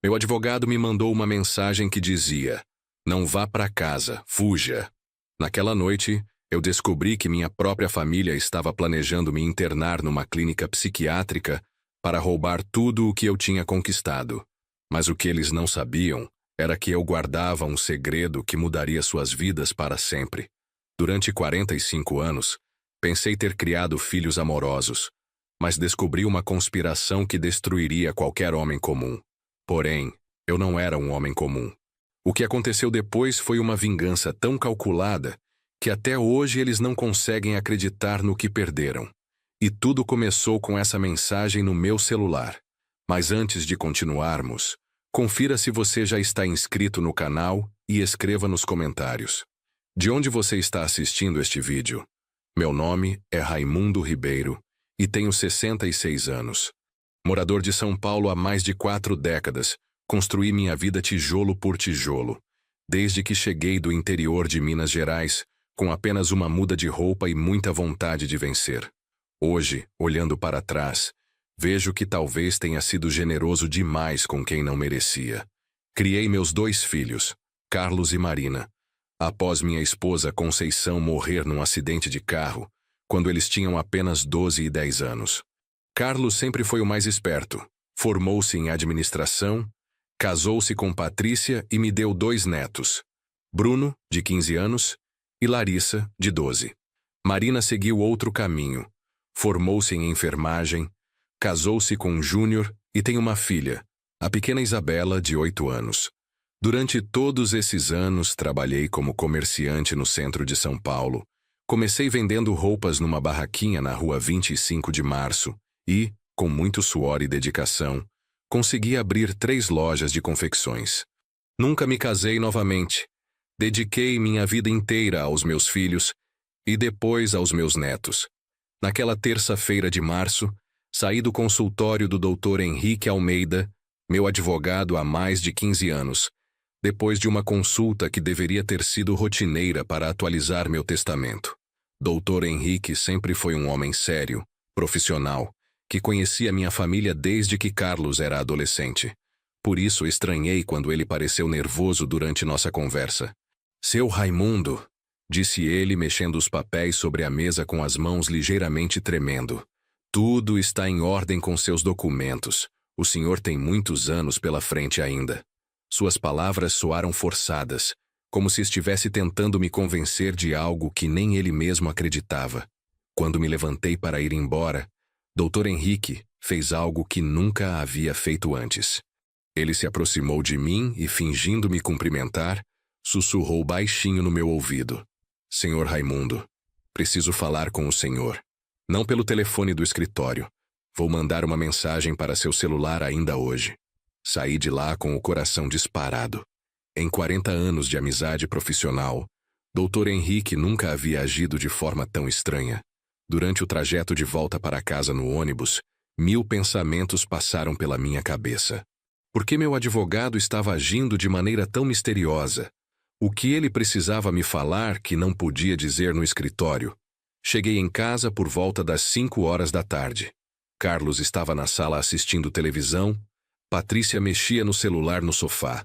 Meu advogado me mandou uma mensagem que dizia: "Não vá para casa, fuja." Naquela noite, eu descobri que minha própria família estava planejando me internar numa clínica psiquiátrica para roubar tudo o que eu tinha conquistado. Mas o que eles não sabiam era que eu guardava um segredo que mudaria suas vidas para sempre. Durante 45 anos, pensei ter criado filhos amorosos, mas descobri uma conspiração que destruiria qualquer homem comum. Porém, eu não era um homem comum. O que aconteceu depois foi uma vingança tão calculada que até hoje eles não conseguem acreditar no que perderam. E tudo começou com essa mensagem no meu celular. Mas antes de continuarmos, confira se você já está inscrito no canal e escreva nos comentários. De onde você está assistindo este vídeo? Meu nome é Raimundo Ribeiro e tenho 66 anos. Morador de São Paulo há mais de 4 décadas, construí minha vida tijolo por tijolo. Desde que cheguei do interior de Minas Gerais, com apenas uma muda de roupa e muita vontade de vencer. Hoje, olhando para trás, vejo que talvez tenha sido generoso demais com quem não merecia. Criei meus 2 filhos, Carlos e Marina, após minha esposa Conceição morrer num acidente de carro, quando eles tinham apenas 12 e 10 anos. Carlos sempre foi o mais esperto, formou-se em administração, casou-se com Patrícia e me deu 2 netos, Bruno, de 15 anos, e Larissa, de 12. Marina seguiu outro caminho, formou-se em enfermagem, casou-se com Júnior e tem uma filha, a pequena Isabela, de 8 anos. Durante todos esses anos, trabalhei como comerciante no centro de São Paulo. Comecei vendendo roupas numa barraquinha na rua 25 de Março e, com muito suor e dedicação, consegui abrir 3 lojas de confecções. Nunca me casei novamente. Dediquei minha vida inteira aos meus filhos e depois aos meus netos. Naquela terça-feira de março, saí do consultório do Dr. Henrique Almeida, meu advogado há mais de 15 anos, depois de uma consulta que deveria ter sido rotineira para atualizar meu testamento. Dr. Henrique sempre foi um homem sério, profissional, que conhecia minha família desde que Carlos era adolescente. Por isso estranhei quando ele pareceu nervoso durante nossa conversa. "Seu Raimundo", disse ele mexendo os papéis sobre a mesa com as mãos ligeiramente tremendo. "Tudo está em ordem com seus documentos. O senhor tem muitos anos pela frente ainda." Suas palavras soaram forçadas, como se estivesse tentando me convencer de algo que nem ele mesmo acreditava. Quando me levantei para ir embora, Dr. Henrique fez algo que nunca havia feito antes. Ele se aproximou de mim e, fingindo me cumprimentar, sussurrou baixinho no meu ouvido: "Senhor Raimundo, preciso falar com o senhor. Não pelo telefone do escritório. Vou mandar uma mensagem para seu celular ainda hoje." Saí de lá com o coração disparado. Em 40 anos de amizade profissional, Dr. Henrique nunca havia agido de forma tão estranha. Durante o trajeto de volta para casa no ônibus, 1000 pensamentos passaram pela minha cabeça. Por que meu advogado estava agindo de maneira tão misteriosa? O que ele precisava me falar que não podia dizer no escritório? Cheguei em casa por volta das 5 horas da tarde. Carlos estava na sala assistindo televisão, Patrícia mexia no celular no sofá,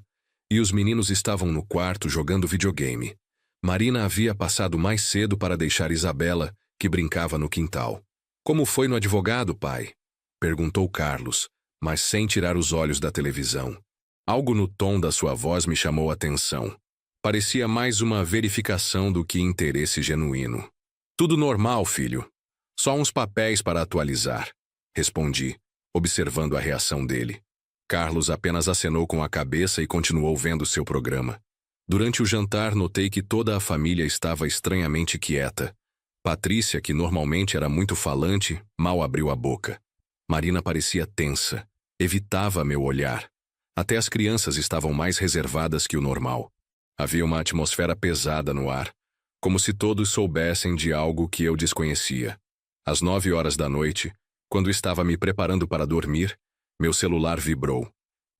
e os meninos estavam no quarto jogando videogame. Marina havia passado mais cedo para deixar Isabela, que brincava no quintal. "Como foi no advogado, pai?" perguntou Carlos, mas sem tirar os olhos da televisão. Algo no tom da sua voz me chamou a atenção. Parecia mais uma verificação do que interesse genuíno. "Tudo normal, filho. Só uns papéis para atualizar", respondi, observando a reação dele. Carlos apenas acenou com a cabeça e continuou vendo seu programa. Durante o jantar, notei que toda a família estava estranhamente quieta. Patrícia, que normalmente era muito falante, mal abriu a boca. Marina parecia tensa, evitava meu olhar. Até as crianças estavam mais reservadas que o normal. Havia uma atmosfera pesada no ar, como se todos soubessem de algo que eu desconhecia. Às 9 horas da noite, quando estava me preparando para dormir, meu celular vibrou.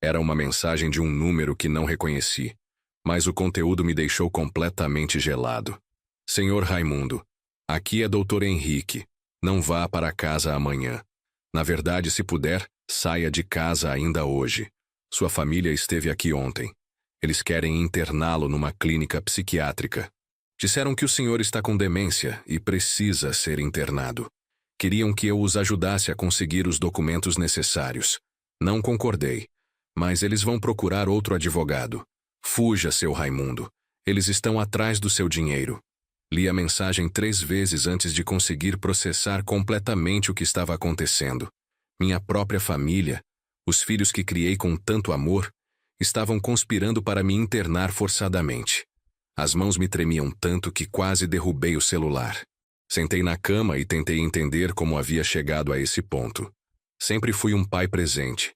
Era uma mensagem de um número que não reconheci, mas o conteúdo me deixou completamente gelado. "Senhor Raimundo, aqui é Dr. Henrique. Não vá para casa amanhã. Na verdade, se puder, saia de casa ainda hoje. Sua família esteve aqui ontem. Eles querem interná-lo numa clínica psiquiátrica. Disseram que o senhor está com demência e precisa ser internado. Queriam que eu os ajudasse a conseguir os documentos necessários. Não concordei. Mas eles vão procurar outro advogado. Fuja, seu Raimundo. Eles estão atrás do seu dinheiro. Li a mensagem 3 vezes antes de conseguir processar completamente o que estava acontecendo. Minha própria família, os filhos que criei com tanto amor, estavam conspirando para me internar forçadamente. As mãos me tremiam tanto que quase derrubei o celular. Sentei na cama e tentei entender como havia chegado a esse ponto. Sempre fui um pai presente.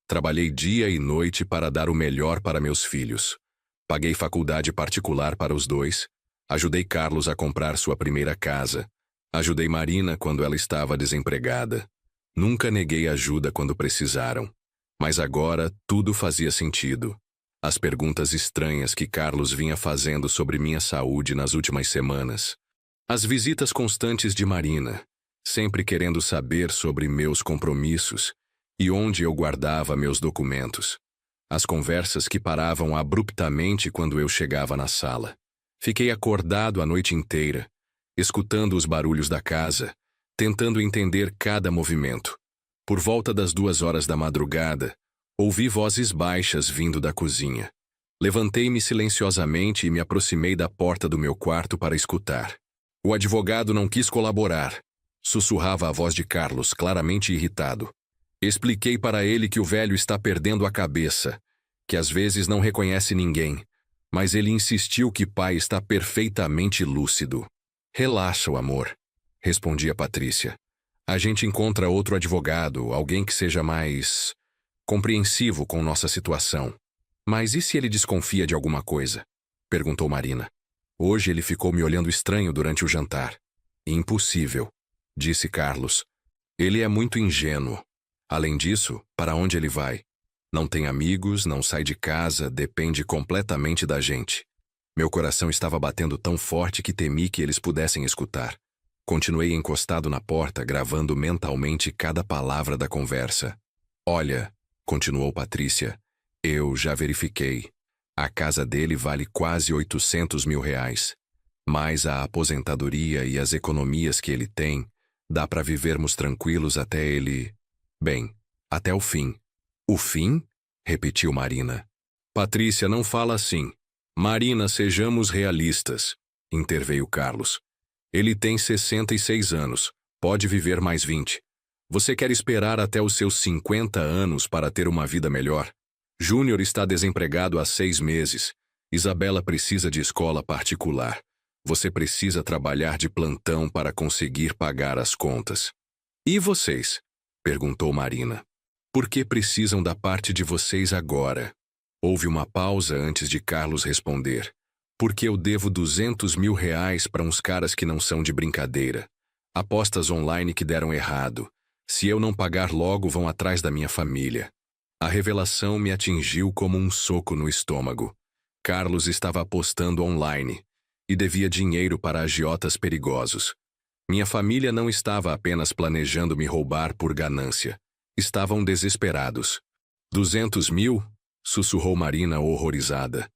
Trabalhei dia e noite para dar o melhor para meus filhos. Paguei faculdade particular para os 2. Ajudei Carlos a comprar sua primeira casa. Ajudei Marina quando ela estava desempregada. Nunca neguei ajuda quando precisaram. Mas agora tudo fazia sentido. As perguntas estranhas que Carlos vinha fazendo sobre minha saúde nas últimas semanas. As visitas constantes de Marina, sempre querendo saber sobre meus compromissos e onde eu guardava meus documentos. As conversas que paravam abruptamente quando eu chegava na sala. Fiquei acordado a noite inteira, escutando os barulhos da casa, tentando entender cada movimento. Por volta das 2 horas da madrugada, ouvi vozes baixas vindo da cozinha. Levantei-me silenciosamente e me aproximei da porta do meu quarto para escutar. O advogado não quis colaborar. Sussurrava a voz de Carlos, claramente irritado. Expliquei para ele que o velho está perdendo a cabeça, que às vezes não reconhece ninguém, mas ele insistiu que pai está perfeitamente lúcido. Relaxa, amor, respondia Patrícia. A gente encontra outro advogado, alguém que seja mais compreensivo com nossa situação. Mas e se ele desconfia de alguma coisa? Perguntou Marina. Hoje ele ficou me olhando estranho durante o jantar. Impossível, disse Carlos. Ele é muito ingênuo. Além disso, para onde ele vai? Não tem amigos, não sai de casa, depende completamente da gente. Meu coração estava batendo tão forte que temi que eles pudessem escutar. Continuei encostado na porta, gravando mentalmente cada palavra da conversa. Olha, continuou Patrícia, eu já verifiquei. A casa dele vale quase 800 mil reais. Mais a aposentadoria e as economias que ele tem, dá para vivermos tranquilos até ele... Bem, até o fim. O fim? Repetiu Marina. Patrícia, não fala assim. Marina, sejamos realistas, interveio Carlos. Ele tem 66 anos, pode viver mais 20. Você quer esperar até os seus 50 anos para ter uma vida melhor? Júnior está desempregado há 6 meses. Isabela precisa de escola particular. Você precisa trabalhar de plantão para conseguir pagar as contas. E vocês? Perguntou Marina. Por que precisam da parte de vocês agora? Houve uma pausa antes de Carlos responder. Porque eu devo 200 mil reais para uns caras que não são de brincadeira. Apostas online que deram errado. Se eu não pagar logo, vão atrás da minha família. A revelação me atingiu como um soco no estômago. Carlos estava apostando online e devia dinheiro para agiotas perigosos. Minha família não estava apenas planejando me roubar por ganância. Estavam desesperados. 200 mil? Sussurrou Marina horrorizada.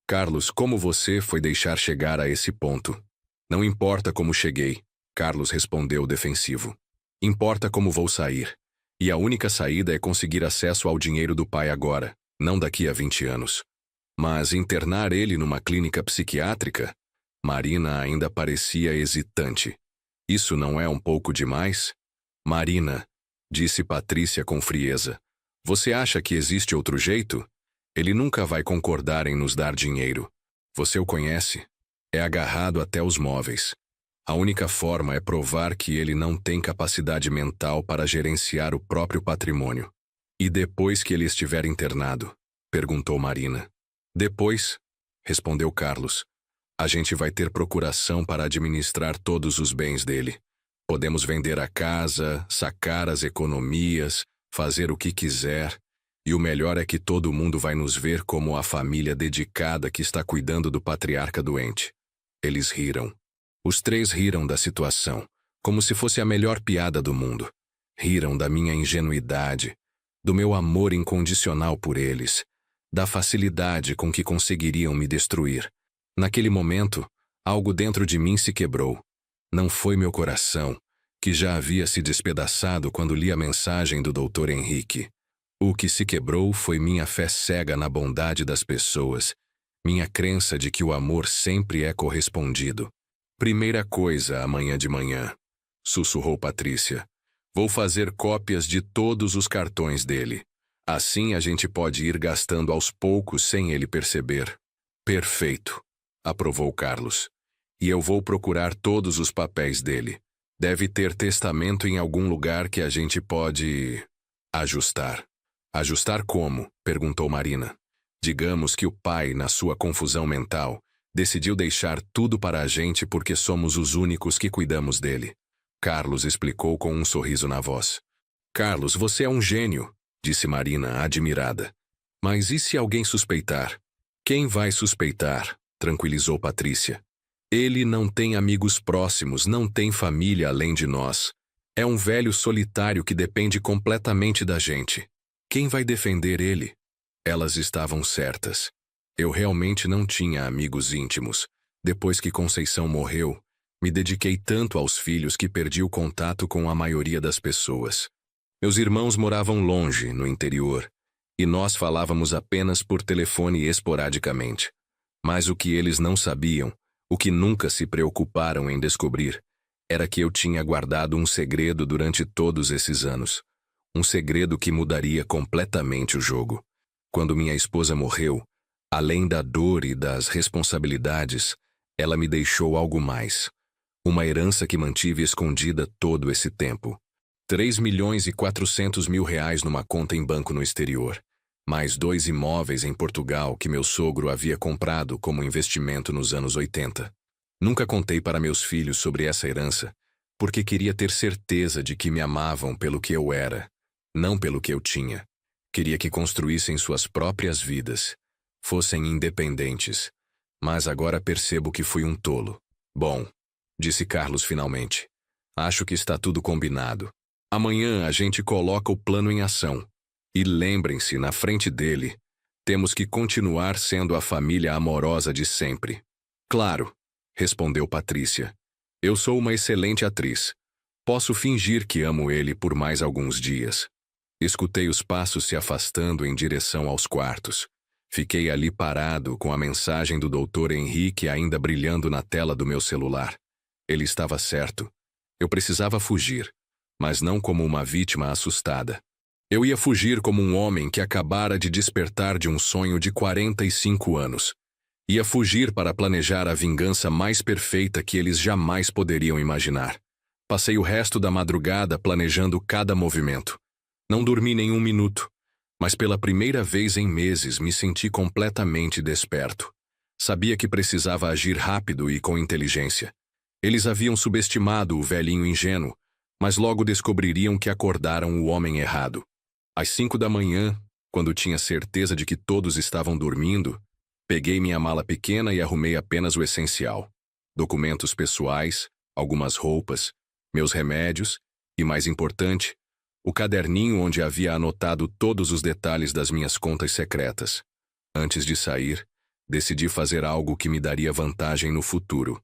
Carlos, como você foi deixar chegar a esse ponto? Não importa como cheguei, Carlos respondeu defensivo. Importa como vou sair. E a única saída é conseguir acesso ao dinheiro do pai agora, não daqui a 20 anos. Mas internar ele numa clínica psiquiátrica? Marina ainda parecia hesitante. Isso não é um pouco demais? Marina, disse Patrícia com frieza, você acha que existe outro jeito? Ele nunca vai concordar em nos dar dinheiro. Você o conhece? É agarrado até os móveis. A única forma é provar que ele não tem capacidade mental para gerenciar o próprio patrimônio. E depois que ele estiver internado? Perguntou Marina. Depois, respondeu Carlos, a gente vai ter procuração para administrar todos os bens dele. Podemos vender a casa, sacar as economias, fazer o que quiser. E o melhor é que todo mundo vai nos ver como a família dedicada que está cuidando do patriarca doente. Eles riram. Os 3 riram da situação, como se fosse a melhor piada do mundo. Riram da minha ingenuidade, do meu amor incondicional por eles, da facilidade com que conseguiriam me destruir. Naquele momento, algo dentro de mim se quebrou. Não foi meu coração, que já havia se despedaçado quando li a mensagem do Dr. Henrique. O que se quebrou foi minha fé cega na bondade das pessoas, minha crença de que o amor sempre é correspondido. Primeira coisa amanhã de manhã, sussurrou Patrícia. Vou fazer cópias de todos os cartões dele. Assim a gente pode ir gastando aos poucos sem ele perceber. Perfeito, aprovou Carlos. E eu vou procurar todos os papéis dele. Deve ter testamento em algum lugar que a gente pode ajustar. Ajustar como? Perguntou Marina. Digamos que o pai, na sua confusão mental, decidiu deixar tudo para a gente porque somos os únicos que cuidamos dele. Carlos explicou com um sorriso na voz. Carlos, você é um gênio, disse Marina, admirada. Mas e se alguém suspeitar? Quem vai suspeitar? Tranquilizou Patrícia. Ele não tem amigos próximos, não tem família além de nós. É um velho solitário que depende completamente da gente. Quem vai defender ele? Elas estavam certas. Eu realmente não tinha amigos íntimos. Depois que Conceição morreu, me dediquei tanto aos filhos que perdi o contato com a maioria das pessoas. Meus irmãos moravam longe, no interior, e nós falávamos apenas por telefone esporadicamente. Mas o que eles não sabiam, o que nunca se preocuparam em descobrir, era que eu tinha guardado um segredo durante todos esses anos. Um segredo que mudaria completamente o jogo. Quando minha esposa morreu, além da dor e das responsabilidades, ela me deixou algo mais. Uma herança que mantive escondida todo esse tempo. 3.400.000 reais numa conta em banco no exterior. Mais 2 imóveis em Portugal que meu sogro havia comprado como investimento nos anos 80. Nunca contei para meus filhos sobre essa herança, porque queria ter certeza de que me amavam pelo que eu era, não pelo que eu tinha. Queria que construíssem suas próprias vidas, fossem independentes. Mas agora percebo que fui um tolo. Bom, disse Carlos finalmente. Acho que está tudo combinado. Amanhã a gente coloca o plano em ação. E lembrem-se, na frente dele, temos que continuar sendo a família amorosa de sempre. Claro, respondeu Patrícia. Eu sou uma excelente atriz. Posso fingir que amo ele por mais alguns dias. Escutei os passos se afastando em direção aos quartos. Fiquei ali parado com a mensagem do Dr. Henrique ainda brilhando na tela do meu celular. Ele estava certo. Eu precisava fugir, mas não como uma vítima assustada. Eu ia fugir como um homem que acabara de despertar de um sonho de 45 anos. Ia fugir para planejar a vingança mais perfeita que eles jamais poderiam imaginar. Passei o resto da madrugada planejando cada movimento. Não dormi nenhum minuto, mas pela primeira vez em meses me senti completamente desperto. Sabia que precisava agir rápido e com inteligência. Eles haviam subestimado o velhinho ingênuo, mas logo descobririam que acordaram o homem errado. Às 5 da manhã, quando tinha certeza de que todos estavam dormindo, peguei minha mala pequena e arrumei apenas o essencial. Documentos pessoais, algumas roupas, meus remédios e, mais importante, o caderninho onde havia anotado todos os detalhes das minhas contas secretas. Antes de sair, decidi fazer algo que me daria vantagem no futuro.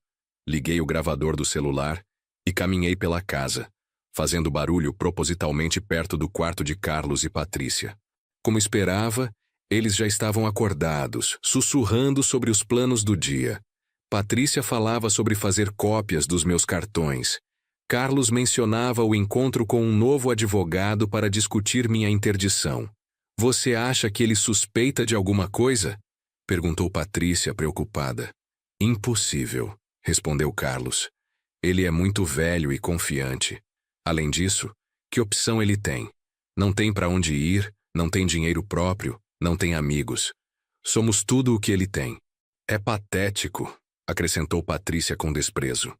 Liguei o gravador do celular e caminhei pela casa, fazendo barulho propositalmente perto do quarto de Carlos e Patrícia. Como esperava, eles já estavam acordados, sussurrando sobre os planos do dia. Patrícia falava sobre fazer cópias dos meus cartões. Carlos mencionava o encontro com um novo advogado para discutir minha interdição. Você acha que ele suspeita de alguma coisa? Perguntou Patrícia, preocupada. Impossível, respondeu Carlos. Ele é muito velho e confiante. Além disso, que opção ele tem? Não tem para onde ir, não tem dinheiro próprio, não tem amigos. Somos tudo o que ele tem. É patético, acrescentou Patrícia com desprezo.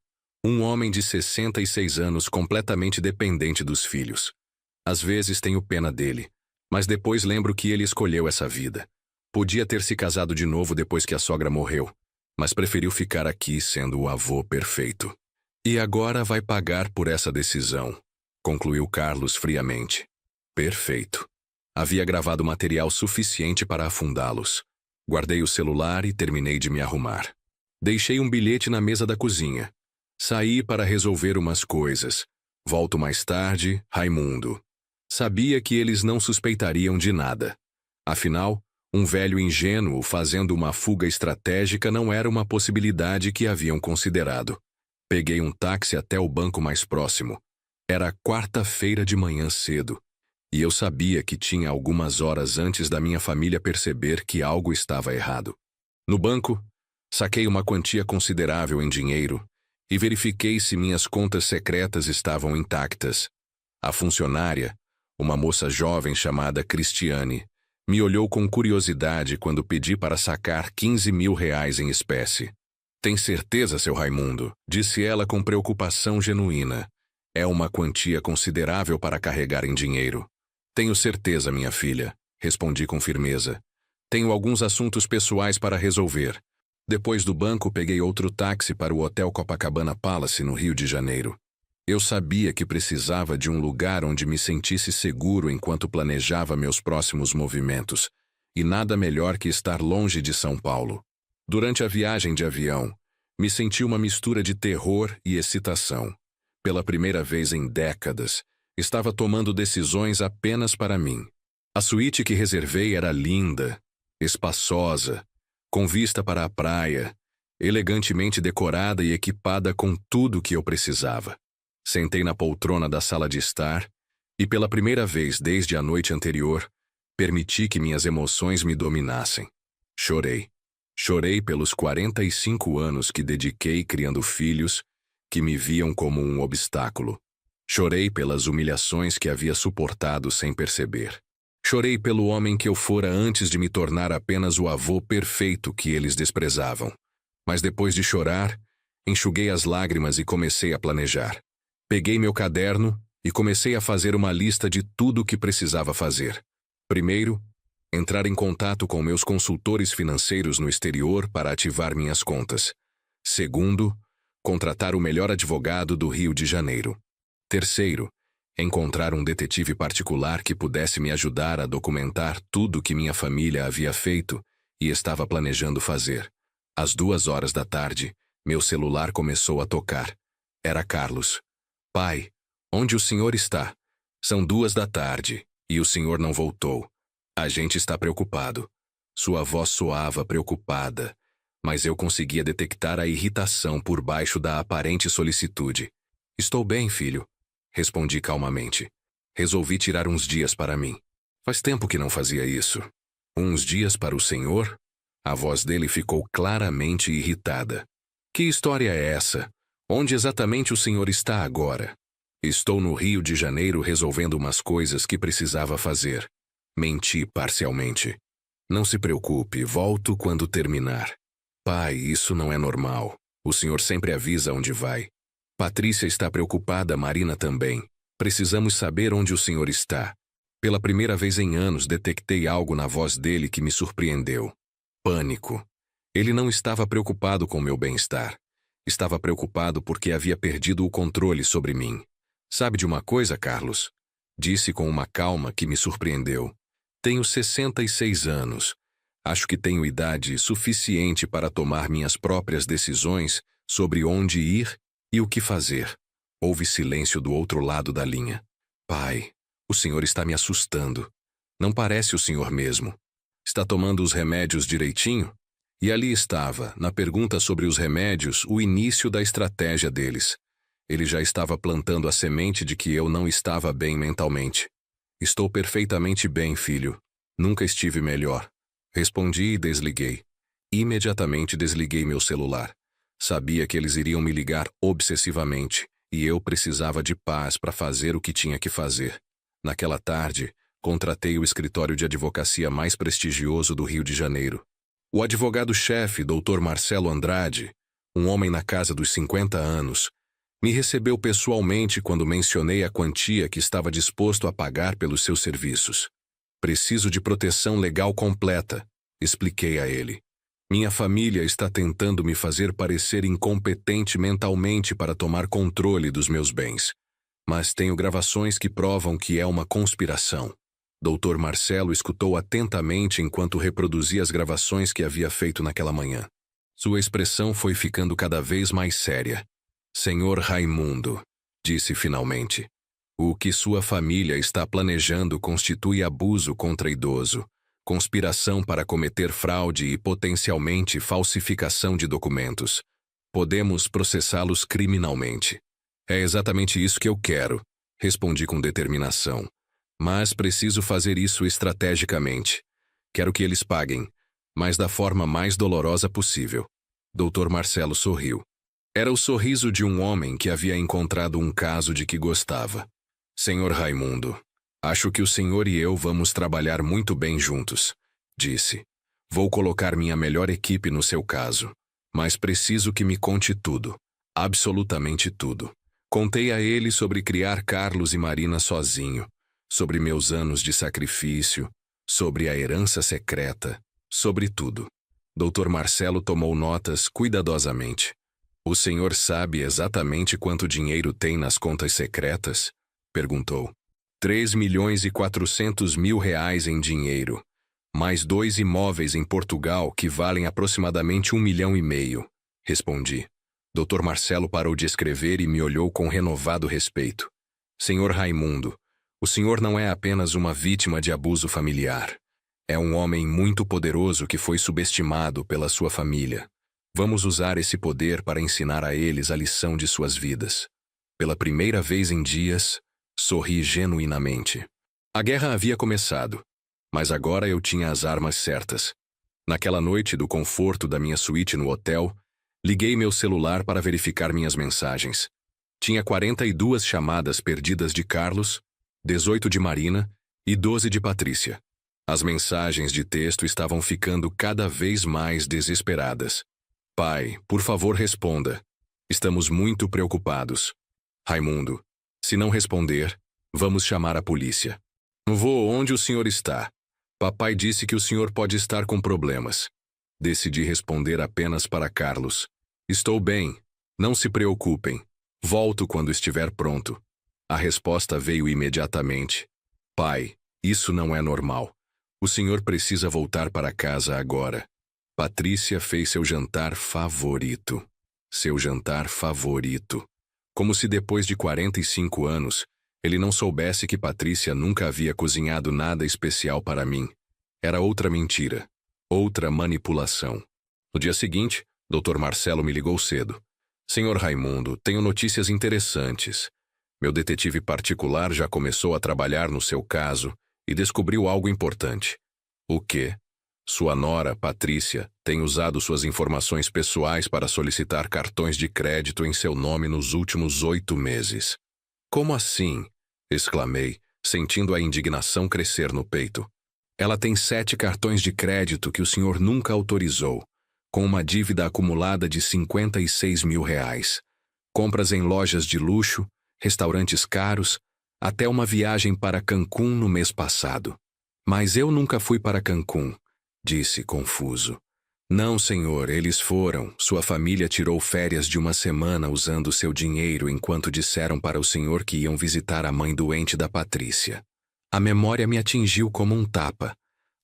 Um homem de 66 anos completamente dependente dos filhos. Às vezes tenho pena dele, mas depois lembro que ele escolheu essa vida. Podia ter se casado de novo depois que a sogra morreu, mas preferiu ficar aqui sendo o avô perfeito. E agora vai pagar por essa decisão, concluiu Carlos friamente. Perfeito. Havia gravado material suficiente para afundá-los. Guardei o celular e terminei de me arrumar. Deixei um bilhete na mesa da cozinha. Saí para resolver umas coisas. Volto mais tarde, Raimundo. Sabia que eles não suspeitariam de nada. Afinal, um velho ingênuo fazendo uma fuga estratégica não era uma possibilidade que haviam considerado. Peguei um táxi até o banco mais próximo. Era quarta-feira de manhã cedo. E eu sabia que tinha algumas horas antes da minha família perceber que algo estava errado. No banco, saquei uma quantia considerável em dinheiro e verifiquei se minhas contas secretas estavam intactas. A funcionária, uma moça jovem chamada Cristiane, me olhou com curiosidade quando pedi para sacar 15 mil reais em espécie. Tem certeza, seu Raimundo? Disse ela com preocupação genuína. É uma quantia considerável para carregar em dinheiro. Tenho certeza, minha filha, respondi com firmeza. Tenho alguns assuntos pessoais para resolver. Depois do banco, peguei outro táxi para o Hotel Copacabana Palace, no Rio de Janeiro. Eu sabia que precisava de um lugar onde me sentisse seguro enquanto planejava meus próximos movimentos, e nada melhor que estar longe de São Paulo. Durante a viagem de avião, me senti uma mistura de terror e excitação. Pela primeira vez em décadas, estava tomando decisões apenas para mim. A suíte que reservei era linda, espaçosa, com vista para a praia, elegantemente decorada e equipada com tudo o que eu precisava. Sentei na poltrona da sala de estar e, pela primeira vez desde a noite anterior, permiti que minhas emoções me dominassem. Chorei. Chorei pelos 45 anos que dediquei criando filhos que me viam como um obstáculo. Chorei pelas humilhações que havia suportado sem perceber. Chorei pelo homem que eu fora antes de me tornar apenas o avô perfeito que eles desprezavam. Mas depois de chorar, enxuguei as lágrimas e comecei a planejar. Peguei meu caderno e comecei a fazer uma lista de tudo o que precisava fazer. Primeiro, entrar em contato com meus consultores financeiros no exterior para ativar minhas contas. Segundo, contratar o melhor advogado do Rio de Janeiro. Terceiro, encontrar um detetive particular que pudesse me ajudar a documentar tudo o que minha família havia feito e estava planejando fazer. Às 2 horas da tarde, meu celular começou a tocar. Era Carlos. Pai, onde o senhor está? São 2 da tarde e o senhor não voltou. A gente está preocupado. Sua voz soava preocupada, mas eu conseguia detectar a irritação por baixo da aparente solicitude. Estou bem, filho. Respondi calmamente. Resolvi tirar uns dias para mim. Faz tempo que não fazia isso. Uns dias para o senhor? A voz dele ficou claramente irritada. Que história é essa? Onde exatamente o senhor está agora? Estou no Rio de Janeiro resolvendo umas coisas que precisava fazer. Menti parcialmente. Não se preocupe, volto quando terminar. Pai, isso não é normal. O senhor sempre avisa onde vai. Patrícia está preocupada, Marina também. Precisamos saber onde o senhor está. Pela primeira vez em anos detectei algo na voz dele que me surpreendeu. Pânico. Ele não estava preocupado com meu bem-estar. Estava preocupado porque havia perdido o controle sobre mim. Sabe de uma coisa, Carlos? Disse com uma calma que me surpreendeu. Tenho 66 anos. Acho que tenho idade suficiente para tomar minhas próprias decisões sobre onde ir e o que fazer. Houve silêncio do outro lado da linha. Pai, o senhor está me assustando. Não parece o senhor mesmo. Está tomando os remédios direitinho? E ali estava, na pergunta sobre os remédios, o início da estratégia deles. Ele já estava plantando a semente de que eu não estava bem mentalmente. Estou perfeitamente bem, filho. Nunca estive melhor. Respondi e desliguei. Imediatamente desliguei meu celular. Sabia que eles iriam me ligar obsessivamente, e eu precisava de paz para fazer o que tinha que fazer. Naquela tarde, contratei o escritório de advocacia mais prestigioso do Rio de Janeiro. O advogado-chefe, Dr. Marcelo Andrade, um homem na casa dos 50 anos, me recebeu pessoalmente quando mencionei a quantia que estava disposto a pagar pelos seus serviços. Preciso de proteção legal completa, expliquei a ele. Minha família está tentando me fazer parecer incompetente mentalmente para tomar controle dos meus bens. Mas tenho gravações que provam que é uma conspiração. Dr. Marcelo escutou atentamente enquanto reproduzia as gravações que havia feito naquela manhã. Sua expressão foi ficando cada vez mais séria. Senhor Raimundo, disse finalmente, o que sua família está planejando constitui abuso contra idoso, conspiração para cometer fraude e potencialmente falsificação de documentos. Podemos processá-los criminalmente. É exatamente isso que eu quero, respondi com determinação. Mas preciso fazer isso estrategicamente. Quero que eles paguem, mas da forma mais dolorosa possível. Dr. Marcelo sorriu. Era o sorriso de um homem que havia encontrado um caso de que gostava. Senhor Raimundo, acho que o senhor e eu vamos trabalhar muito bem juntos, disse. Vou colocar minha melhor equipe no seu caso, mas preciso que me conte tudo, absolutamente tudo. Contei a ele sobre criar Carlos e Marina sozinho, sobre meus anos de sacrifício, sobre a herança secreta, sobre tudo. Dr. Marcelo tomou notas cuidadosamente. O senhor sabe exatamente quanto dinheiro tem nas contas secretas? Perguntou. 3.400.000 reais em dinheiro, mais 2 imóveis em Portugal que valem aproximadamente 1,5 milhão, respondi. Dr. Marcelo parou de escrever e me olhou com renovado respeito. Senhor Raimundo, o senhor não é apenas uma vítima de abuso familiar. É um homem muito poderoso que foi subestimado pela sua família. Vamos usar esse poder para ensinar a eles a lição de suas vidas. Pela primeira vez em dias, sorri genuinamente. A guerra havia começado, mas agora eu tinha as armas certas. Naquela noite do conforto da minha suíte no hotel, liguei meu celular para verificar minhas mensagens. Tinha 42 chamadas perdidas de Carlos, 18 de Marina e 12 de Patrícia. As mensagens de texto estavam ficando cada vez mais desesperadas. Pai, por favor responda. Estamos muito preocupados. Raimundo, se não responder, vamos chamar a polícia. Vou onde o senhor está. Papai disse que o senhor pode estar com problemas. Decidi responder apenas para Carlos. Estou bem. Não se preocupem. Volto quando estiver pronto. A resposta veio imediatamente. Pai, isso não é normal. O senhor precisa voltar para casa agora. Patrícia fez seu jantar favorito. Seu jantar favorito. Como se depois de 45 anos, ele não soubesse que Patrícia nunca havia cozinhado nada especial para mim. Era outra mentira. Outra manipulação. No dia seguinte, Dr. Marcelo me ligou cedo. Senhor Raimundo, tenho notícias interessantes. Meu detetive particular já começou a trabalhar no seu caso e descobriu algo importante. O quê? Sua nora, Patrícia, tem usado suas informações pessoais para solicitar cartões de crédito em seu nome nos últimos 8 meses. Como assim? Exclamei, sentindo a indignação crescer no peito. Ela tem 7 cartões de crédito que o senhor nunca autorizou, com uma dívida acumulada de 56 mil reais. Compras em lojas de luxo, restaurantes caros, até uma viagem para Cancún no mês passado. Mas eu nunca fui para Cancún, disse confuso. Não, senhor, eles foram. Sua família tirou férias de 1 semana usando seu dinheiro enquanto disseram para o senhor que iam visitar a mãe doente da Patrícia. A memória me atingiu como um tapa.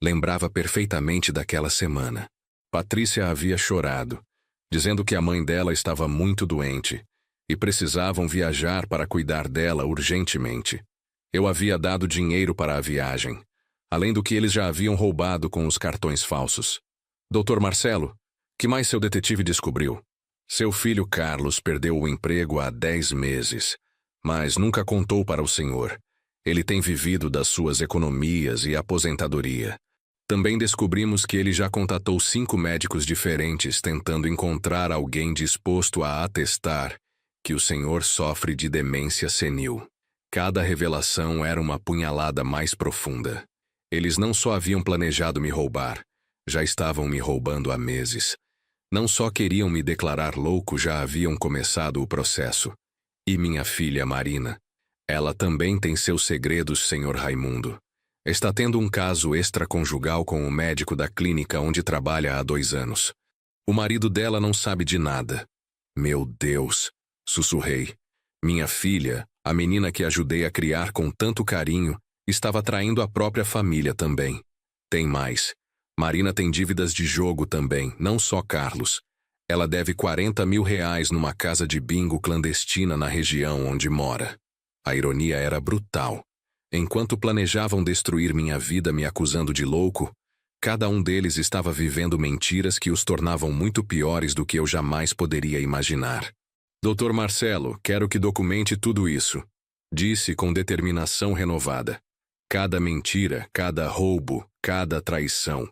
Lembrava perfeitamente daquela semana. Patrícia havia chorado, dizendo que a mãe dela estava muito doente e precisavam viajar para cuidar dela urgentemente. Eu havia dado dinheiro para a viagem, além do que eles já haviam roubado com os cartões falsos. Dr. Marcelo, que mais seu detetive descobriu? Seu filho Carlos perdeu o emprego há 10 meses, mas nunca contou para o senhor. Ele tem vivido das suas economias e aposentadoria. Também descobrimos que ele já contatou 5 médicos diferentes tentando encontrar alguém disposto a atestar que o senhor sofre de demência senil. Cada revelação era uma punhalada mais profunda. Eles não só haviam planejado me roubar, já estavam me roubando há meses. Não só queriam me declarar louco, já haviam começado o processo. E minha filha Marina, ela também tem seus segredos, senhor Raimundo. Está tendo um caso extraconjugal com o médico da clínica onde trabalha há 2 anos. O marido dela não sabe de nada. Meu Deus, sussurrei. Minha filha, a menina que ajudei a criar com tanto carinho, Estava traindo a própria família também. Tem mais. Marina tem dívidas de jogo também, não só Carlos. Ela deve 40 mil reais numa casa de bingo clandestina na região onde mora. A ironia era brutal. Enquanto planejavam destruir minha vida me acusando de louco, cada um deles estava vivendo mentiras que os tornavam muito piores do que eu jamais poderia imaginar. Doutor Marcelo, quero que documente tudo isso, disse com determinação renovada. Cada mentira, cada roubo, cada traição.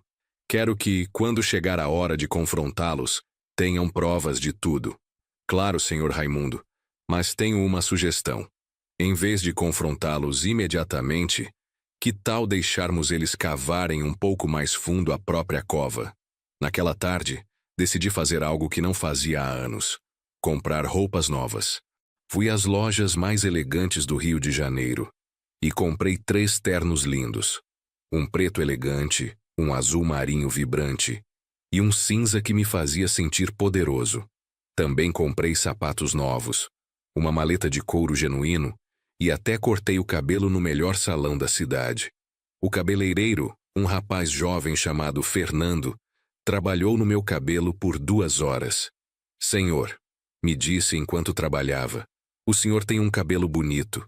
Quero que, quando chegar a hora de confrontá-los, tenham provas de tudo. Claro, senhor Raimundo, mas tenho uma sugestão. Em vez de confrontá-los imediatamente, que tal deixarmos eles cavarem um pouco mais fundo a própria cova? Naquela tarde, decidi fazer algo que não fazia há anos. Comprar roupas novas. Fui às lojas mais elegantes do Rio de Janeiro e comprei 3 ternos lindos. Um preto elegante, um azul marinho vibrante e um cinza que me fazia sentir poderoso. Também comprei sapatos novos, uma maleta de couro genuíno e até cortei o cabelo no melhor salão da cidade. O cabeleireiro, um rapaz jovem chamado Fernando, trabalhou no meu cabelo por 2 horas. Senhor, me disse enquanto trabalhava, o senhor tem um cabelo bonito.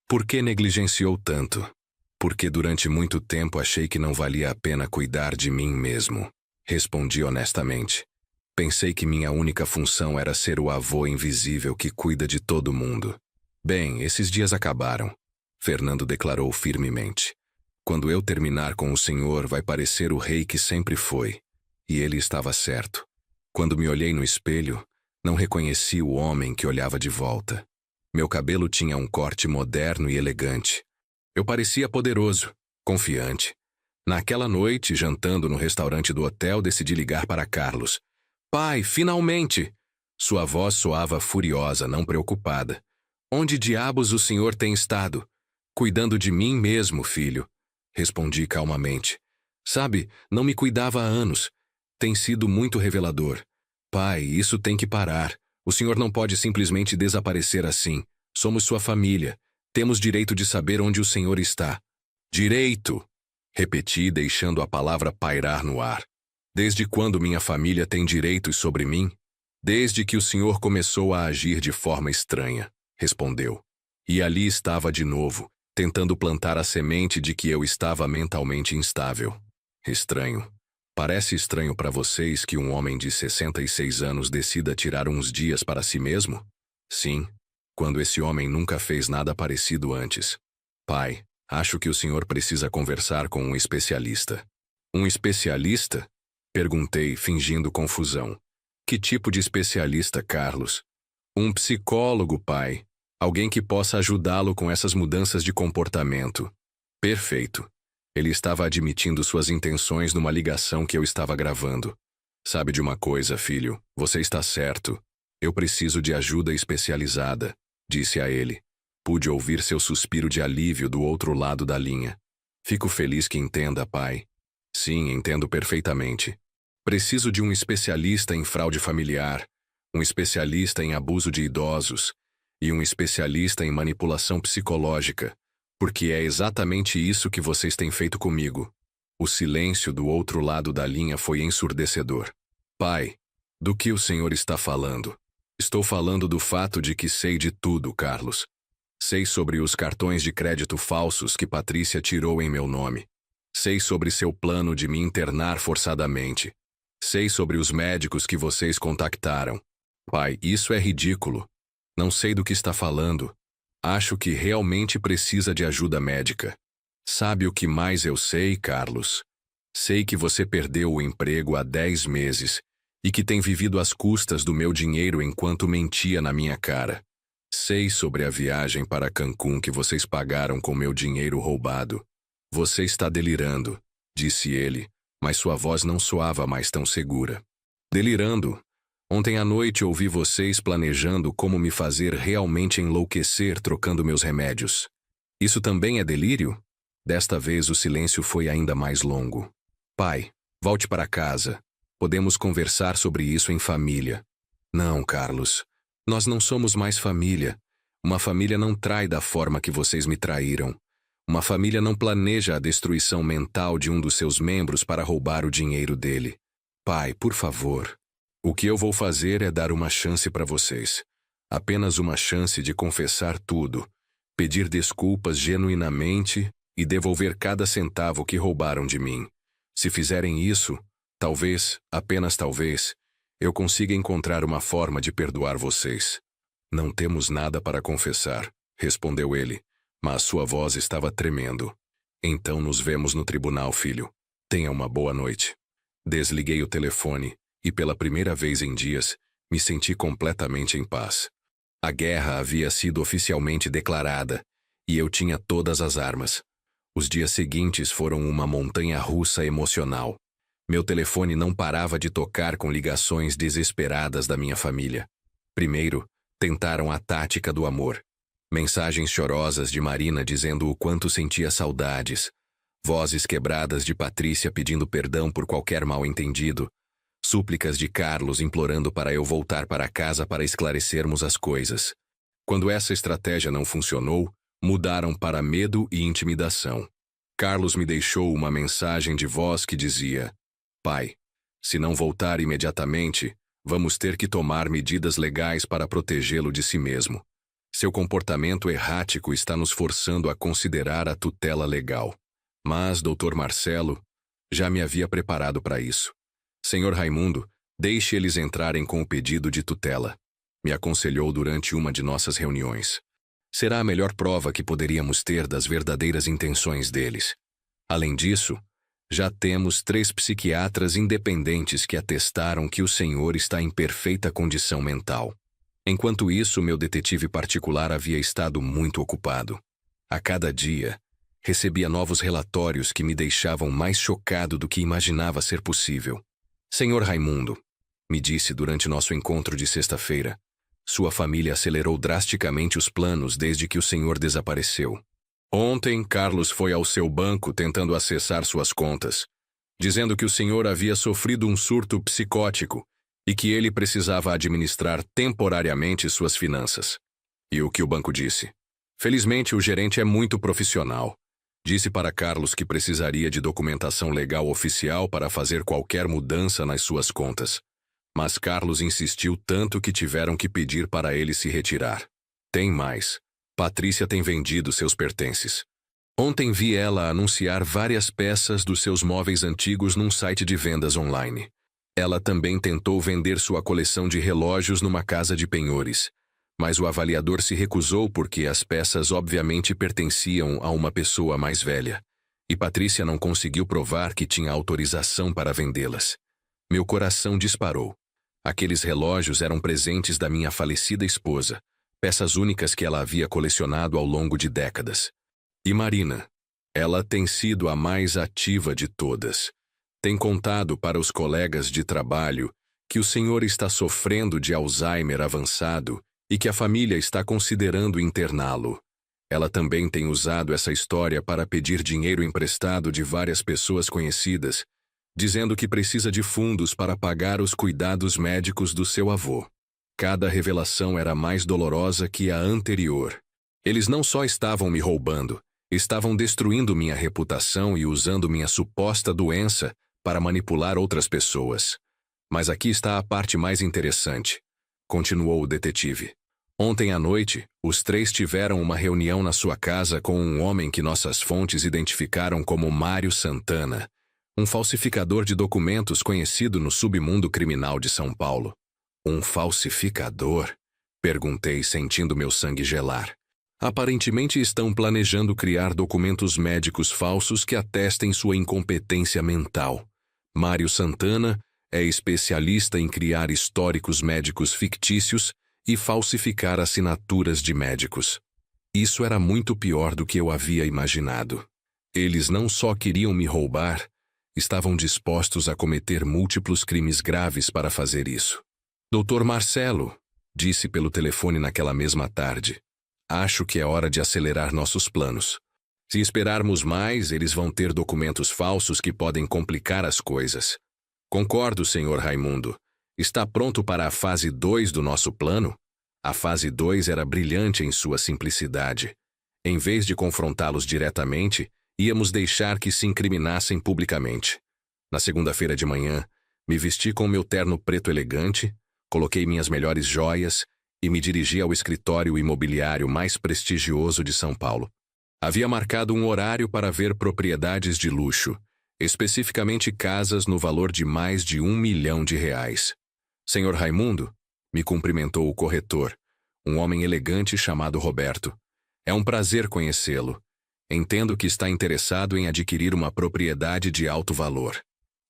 Por que negligenciou tanto? Porque durante muito tempo achei que não valia a pena cuidar de mim mesmo. Respondi honestamente. Pensei que minha única função era ser o avô invisível que cuida de todo mundo. Bem, esses dias acabaram. Fernando declarou firmemente. Quando eu terminar com o senhor, vai parecer o rei que sempre foi. E ele estava certo. Quando me olhei no espelho, não reconheci o homem que olhava de volta. Meu cabelo tinha um corte moderno e elegante. Eu parecia poderoso, confiante. Naquela noite, jantando no restaurante do hotel, decidi ligar para Carlos. Pai, finalmente! Sua voz soava furiosa, não preocupada. Onde diabos o senhor tem estado? Cuidando de mim mesmo, filho. Respondi calmamente. Sabe, não me cuidava há anos. Tem sido muito revelador. Pai, isso tem que parar. O senhor não pode simplesmente desaparecer assim. Somos sua família. Temos direito de saber onde o senhor está. Direito! Repeti, deixando a palavra pairar no ar. Desde quando minha família tem direitos sobre mim? Desde que o senhor começou a agir de forma estranha, respondeu. E ali estava de novo, tentando plantar a semente de que eu estava mentalmente instável. Estranho. Parece estranho para vocês que um homem de 66 anos decida tirar uns dias para si mesmo? Sim, quando esse homem nunca fez nada parecido antes. Pai, acho que o senhor precisa conversar com um especialista. Um especialista? Perguntei, fingindo confusão. Que tipo de especialista, Carlos? Um psicólogo, pai. Alguém que possa ajudá-lo com essas mudanças de comportamento. Perfeito. Ele estava admitindo suas intenções numa ligação que eu estava gravando. Sabe de uma coisa, filho? Você está certo. Eu preciso de ajuda especializada, disse a ele. Pude ouvir seu suspiro de alívio do outro lado da linha. Fico feliz que entenda, pai. Sim, entendo perfeitamente. Preciso de um especialista em fraude familiar, um especialista em abuso de idosos e um especialista em manipulação psicológica, porque é exatamente isso que vocês têm feito comigo. O silêncio do outro lado da linha foi ensurdecedor. Pai, do que o senhor está falando? Estou falando do fato de que sei de tudo, Carlos. Sei sobre os cartões de crédito falsos que Patrícia tirou em meu nome. Sei sobre seu plano de me internar forçadamente. Sei sobre os médicos que vocês contactaram. Pai, isso é ridículo. Não sei do que está falando. Acho que realmente precisa de ajuda médica. Sabe o que mais eu sei, Carlos? Sei que você perdeu o emprego há 10 meses e que tem vivido às custas do meu dinheiro enquanto mentia na minha cara. Sei sobre a viagem para Cancún que vocês pagaram com meu dinheiro roubado. Você está delirando, disse ele, mas sua voz não soava mais tão segura. Delirando? Ontem à noite ouvi vocês planejando como me fazer realmente enlouquecer trocando meus remédios. Isso também é delírio? Desta vez o silêncio foi ainda mais longo. Pai, volte para casa. Podemos conversar sobre isso em família. Não, Carlos. Nós não somos mais família. Uma família não trai da forma que vocês me traíram. Uma família não planeja a destruição mental de um dos seus membros para roubar o dinheiro dele. Pai, por favor. O que eu vou fazer é dar uma chance para vocês. Apenas uma chance de confessar tudo, pedir desculpas genuinamente e devolver cada centavo que roubaram de mim. Se fizerem isso, talvez, apenas talvez, eu consiga encontrar uma forma de perdoar vocês. Não temos nada para confessar, respondeu ele, mas sua voz estava tremendo. Então nos vemos no tribunal, filho. Tenha uma boa noite. Desliguei o telefone e pela primeira vez em dias, me senti completamente em paz. A guerra havia sido oficialmente declarada e eu tinha todas as armas. Os dias seguintes foram uma montanha-russa emocional. Meu telefone não parava de tocar com ligações desesperadas da minha família. Primeiro, tentaram a tática do amor. Mensagens chorosas de Marina dizendo o quanto sentia saudades. Vozes quebradas de Patrícia pedindo perdão por qualquer mal-entendido. Súplicas de Carlos implorando para eu voltar para casa para esclarecermos as coisas. Quando essa estratégia não funcionou, mudaram para medo e intimidação. Carlos me deixou uma mensagem de voz que dizia: Pai, se não voltar imediatamente, vamos ter que tomar medidas legais para protegê-lo de si mesmo. Seu comportamento errático está nos forçando a considerar a tutela legal. Mas, Dr. Marcelo, já me havia preparado para isso. Senhor Raimundo, deixe eles entrarem com o pedido de tutela, me aconselhou durante uma de nossas reuniões. Será a melhor prova que poderíamos ter das verdadeiras intenções deles. Além disso, já temos 3 psiquiatras independentes que atestaram que o senhor está em perfeita condição mental. Enquanto isso, meu detetive particular havia estado muito ocupado. A cada dia, recebia novos relatórios que me deixavam mais chocado do que imaginava ser possível. Senhor Raimundo, me disse durante nosso encontro de sexta-feira, sua família acelerou drasticamente os planos desde que o senhor desapareceu. Ontem, Carlos foi ao seu banco tentando acessar suas contas, dizendo que o senhor havia sofrido um surto psicótico e que ele precisava administrar temporariamente suas finanças. E o que o banco disse? Felizmente, o gerente é muito profissional. Disse para Carlos que precisaria de documentação legal oficial para fazer qualquer mudança nas suas contas. Mas Carlos insistiu tanto que tiveram que pedir para ele se retirar. Tem mais. Patrícia tem vendido seus pertences. Ontem vi ela anunciar várias peças dos seus móveis antigos num site de vendas online. Ela também tentou vender sua coleção de relógios numa casa de penhores. Mas o avaliador se recusou porque as peças obviamente pertenciam a uma pessoa mais velha. E Patrícia não conseguiu provar que tinha autorização para vendê-las. Meu coração disparou. Aqueles relógios eram presentes da minha falecida esposa, peças únicas que ela havia colecionado ao longo de décadas. E Marina? Ela tem sido a mais ativa de todas. Tem contado para os colegas de trabalho que o senhor está sofrendo de Alzheimer avançado e que a família está considerando interná-lo. Ela também tem usado essa história para pedir dinheiro emprestado de várias pessoas conhecidas, dizendo que precisa de fundos para pagar os cuidados médicos do seu avô. Cada revelação era mais dolorosa que a anterior. Eles não só estavam me roubando, estavam destruindo minha reputação e usando minha suposta doença para manipular outras pessoas. Mas aqui está a parte mais interessante, continuou o detetive. Ontem à noite, os 3 tiveram uma reunião na sua casa com um homem que nossas fontes identificaram como Mário Santana, um falsificador de documentos conhecido no submundo criminal de São Paulo. Um falsificador? Perguntei, sentindo meu sangue gelar. Aparentemente estão planejando criar documentos médicos falsos que atestem sua incompetência mental. Mário Santana é especialista em criar históricos médicos fictícios e falsificar assinaturas de médicos. Isso era muito pior do que eu havia imaginado. Eles não só queriam me roubar, estavam dispostos a cometer múltiplos crimes graves para fazer isso. Dr. Marcelo, disse pelo telefone naquela mesma tarde, acho que é hora de acelerar nossos planos. Se esperarmos mais, eles vão ter documentos falsos que podem complicar as coisas. Concordo, Sr. Raimundo. Está pronto para a fase 2 do nosso plano? A fase 2 era brilhante em sua simplicidade. Em vez de confrontá-los diretamente, íamos deixar que se incriminassem publicamente. Na segunda-feira de manhã, me vesti com meu terno preto elegante, coloquei minhas melhores joias e me dirigi ao escritório imobiliário mais prestigioso de São Paulo. Havia marcado um horário para ver propriedades de luxo, especificamente casas no valor de mais de R$1 milhão. Senhor Raimundo, me cumprimentou o corretor, um homem elegante chamado Roberto. É um prazer conhecê-lo. Entendo que está interessado em adquirir uma propriedade de alto valor.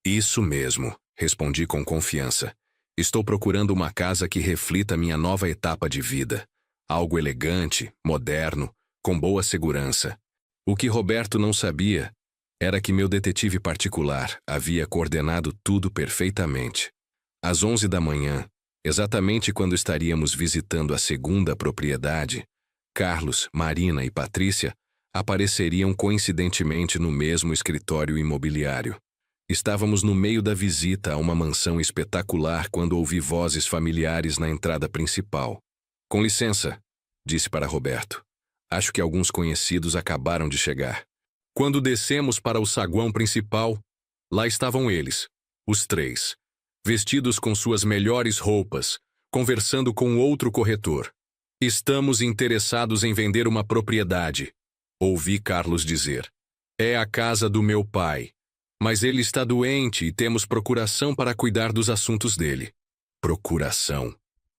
Isso mesmo, respondi com confiança. Estou procurando uma casa que reflita minha nova etapa de vida. Algo elegante, moderno, com boa segurança. O que Roberto não sabia era que meu detetive particular havia coordenado tudo perfeitamente. Às 11 da manhã, exatamente quando estaríamos visitando a segunda propriedade, Carlos, Marina e Patrícia apareceriam coincidentemente no mesmo escritório imobiliário. Estávamos no meio da visita a uma mansão espetacular quando ouvi vozes familiares na entrada principal. Com licença, disse para Roberto. Acho que alguns conhecidos acabaram de chegar. Quando descemos para o saguão principal, lá estavam eles, os três, vestidos com suas melhores roupas, conversando com outro corretor. Estamos interessados em vender uma propriedade, ouvi Carlos dizer. É a casa do meu pai, mas ele está doente e temos procuração para cuidar dos assuntos dele. Procuração?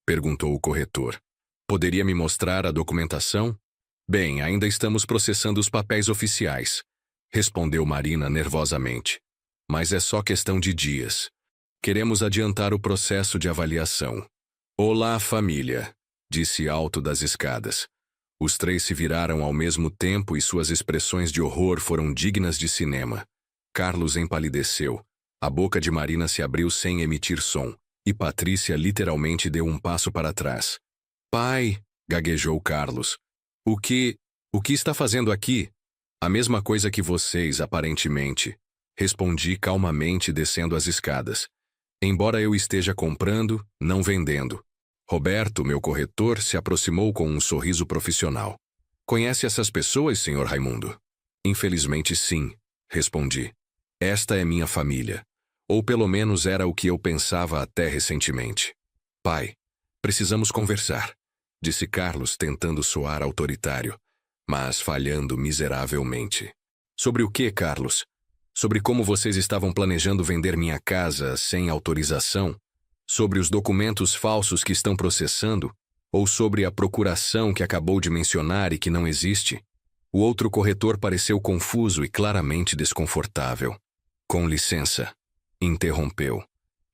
Perguntou o corretor. Poderia me mostrar a documentação? Bem, ainda estamos processando os papéis oficiais, respondeu Marina nervosamente. Mas é só questão de dias. Queremos adiantar o processo de avaliação. Olá, família, disse alto das escadas. Os três se viraram ao mesmo tempo e suas expressões de horror foram dignas de cinema. Carlos empalideceu. A boca de Marina se abriu sem emitir som, e Patrícia literalmente deu um passo para trás. Pai, gaguejou Carlos. O que está fazendo aqui? A mesma coisa que vocês, aparentemente, respondi calmamente descendo as escadas. Embora eu esteja comprando, não vendendo. Roberto, meu corretor, se aproximou com um sorriso profissional. Conhece essas pessoas, senhor Raimundo? Infelizmente sim, respondi. Esta é minha família. Ou pelo menos era o que eu pensava até recentemente. Pai, precisamos conversar, disse Carlos tentando soar autoritário, mas falhando miseravelmente. Sobre o que, Carlos? Sobre como vocês estavam planejando vender minha casa sem autorização? Sobre os documentos falsos que estão processando? Ou sobre a procuração que acabou de mencionar e que não existe? O outro corretor pareceu confuso e claramente desconfortável. Com licença, interrompeu.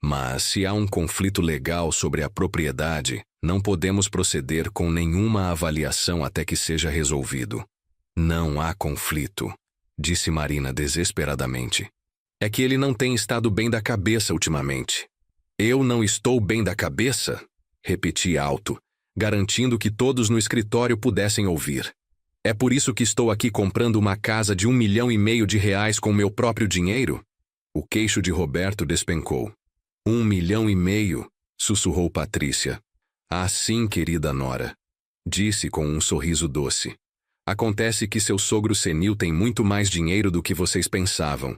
Mas se há um conflito legal sobre a propriedade, não podemos proceder com nenhuma avaliação até que seja resolvido. Não há conflito, disse Marina desesperadamente. É que ele não tem estado bem da cabeça ultimamente. Eu não estou bem da cabeça? Repeti alto, garantindo que todos no escritório pudessem ouvir. É por isso que estou aqui comprando uma casa de R$1,5 milhão com meu próprio dinheiro? O queixo de Roberto despencou. R$1,5 milhão, sussurrou Patrícia. Ah, sim, querida nora, disse com um sorriso doce. Acontece que seu sogro senil tem muito mais dinheiro do que vocês pensavam.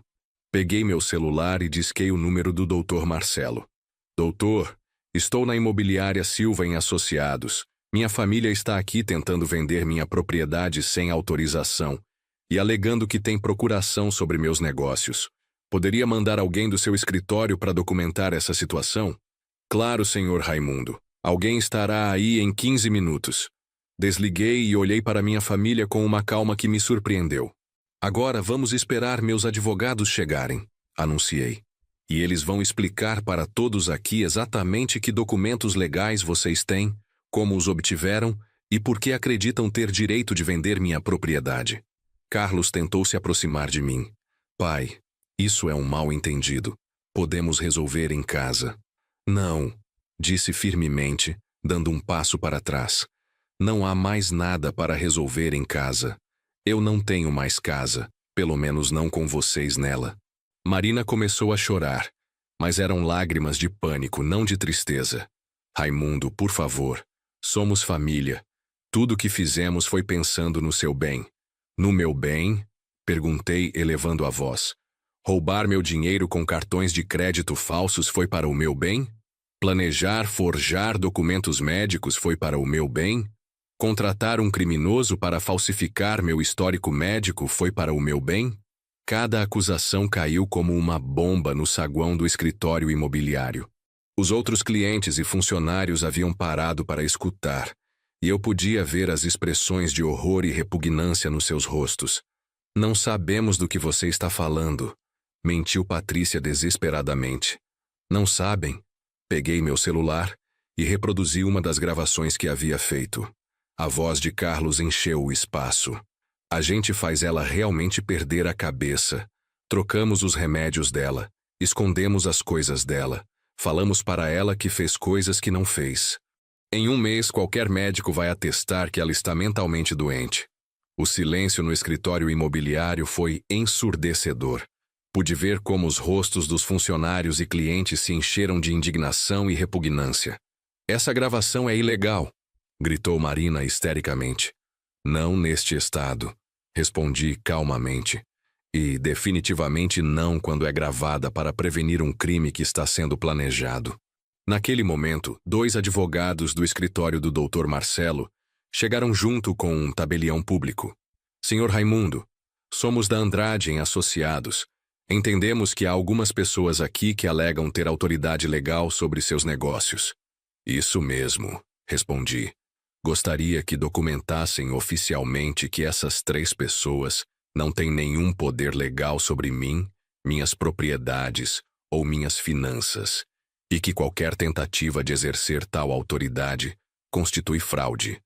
Peguei meu celular e disquei o número do Dr. Marcelo. Doutor, estou na imobiliária Silva em Associados. Minha família está aqui tentando vender minha propriedade sem autorização e alegando que tem procuração sobre meus negócios. Poderia mandar alguém do seu escritório para documentar essa situação? Claro, senhor Raimundo. Alguém estará aí em 15 minutos. Desliguei e olhei para minha família com uma calma que me surpreendeu. Agora vamos esperar meus advogados chegarem, anunciei. E eles vão explicar para todos aqui exatamente que documentos legais vocês têm, como os obtiveram e por que acreditam ter direito de vender minha propriedade. Carlos tentou se aproximar de mim. Pai, isso é um mal-entendido. Podemos resolver em casa. Não, disse firmemente, dando um passo para trás. Não há mais nada para resolver em casa. Eu não tenho mais casa, pelo menos não com vocês nela. Marina começou a chorar, mas eram lágrimas de pânico, não de tristeza. Raimundo, por favor, somos família. Tudo o que fizemos foi pensando no seu bem. No meu bem? Perguntei, elevando a voz. Roubar meu dinheiro com cartões de crédito falsos foi para o meu bem? Planejar forjar documentos médicos foi para o meu bem? Contratar um criminoso para falsificar meu histórico médico foi para o meu bem? Cada acusação caiu como uma bomba no saguão do escritório imobiliário. Os outros clientes e funcionários haviam parado para escutar, e eu podia ver as expressões de horror e repugnância nos seus rostos. Não sabemos do que você está falando, mentiu Patrícia desesperadamente. Não sabem? Peguei meu celular e reproduzi uma das gravações que havia feito. A voz de Carlos encheu o espaço. A gente faz ela realmente perder a cabeça. Trocamos os remédios dela, escondemos as coisas dela, falamos para ela que fez coisas que não fez. Em um mês, qualquer médico vai atestar que ela está mentalmente doente. O silêncio no escritório imobiliário foi ensurdecedor. Pude ver como os rostos dos funcionários e clientes se encheram de indignação e repugnância. Essa gravação é ilegal, gritou Marina histericamente. Não neste estado, respondi calmamente. E definitivamente não quando é gravada para prevenir um crime que está sendo planejado. Naquele momento, 2 advogados do escritório do Dr. Marcelo chegaram junto com um tabelião público. Senhor Raimundo, somos da Andrade em Associados. Entendemos que há algumas pessoas aqui que alegam ter autoridade legal sobre seus negócios. Isso mesmo, respondi. Gostaria que documentassem oficialmente que essas 3 pessoas não têm nenhum poder legal sobre mim, minhas propriedades ou minhas finanças, e que qualquer tentativa de exercer tal autoridade constitui fraude.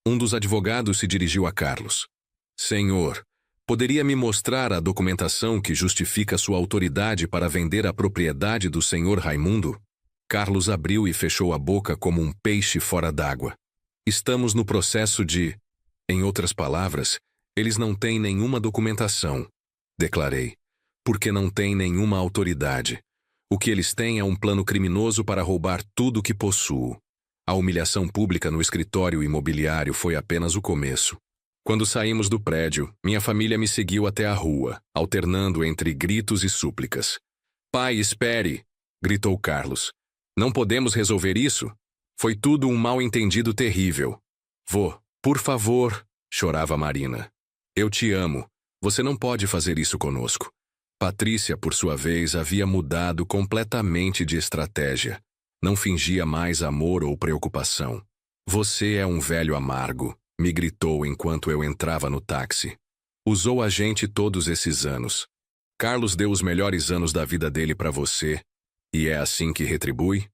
Um dos advogados se dirigiu a Carlos. Senhor, poderia me mostrar a documentação que justifica sua autoridade para vender a propriedade do senhor Raimundo? Carlos abriu e fechou a boca como um peixe fora d'água. Estamos no processo de... Em outras palavras, eles não têm nenhuma documentação, declarei, porque não têm nenhuma autoridade. O que eles têm é um plano criminoso para roubar tudo o que possuo. A humilhação pública no escritório imobiliário foi apenas o começo. Quando saímos do prédio, minha família me seguiu até a rua, alternando entre gritos e súplicas. Pai, espere! Gritou Carlos. Não podemos resolver isso? Foi tudo um mal-entendido terrível. Vô, por favor, chorava Marina. Eu te amo. Você não pode fazer isso conosco. Patrícia, por sua vez, havia mudado completamente de estratégia. Não fingia mais amor ou preocupação. Você é um velho amargo, me gritou enquanto eu entrava no táxi. Usou a gente todos esses anos. Carlos deu os melhores anos da vida dele para você. E é assim que retribui?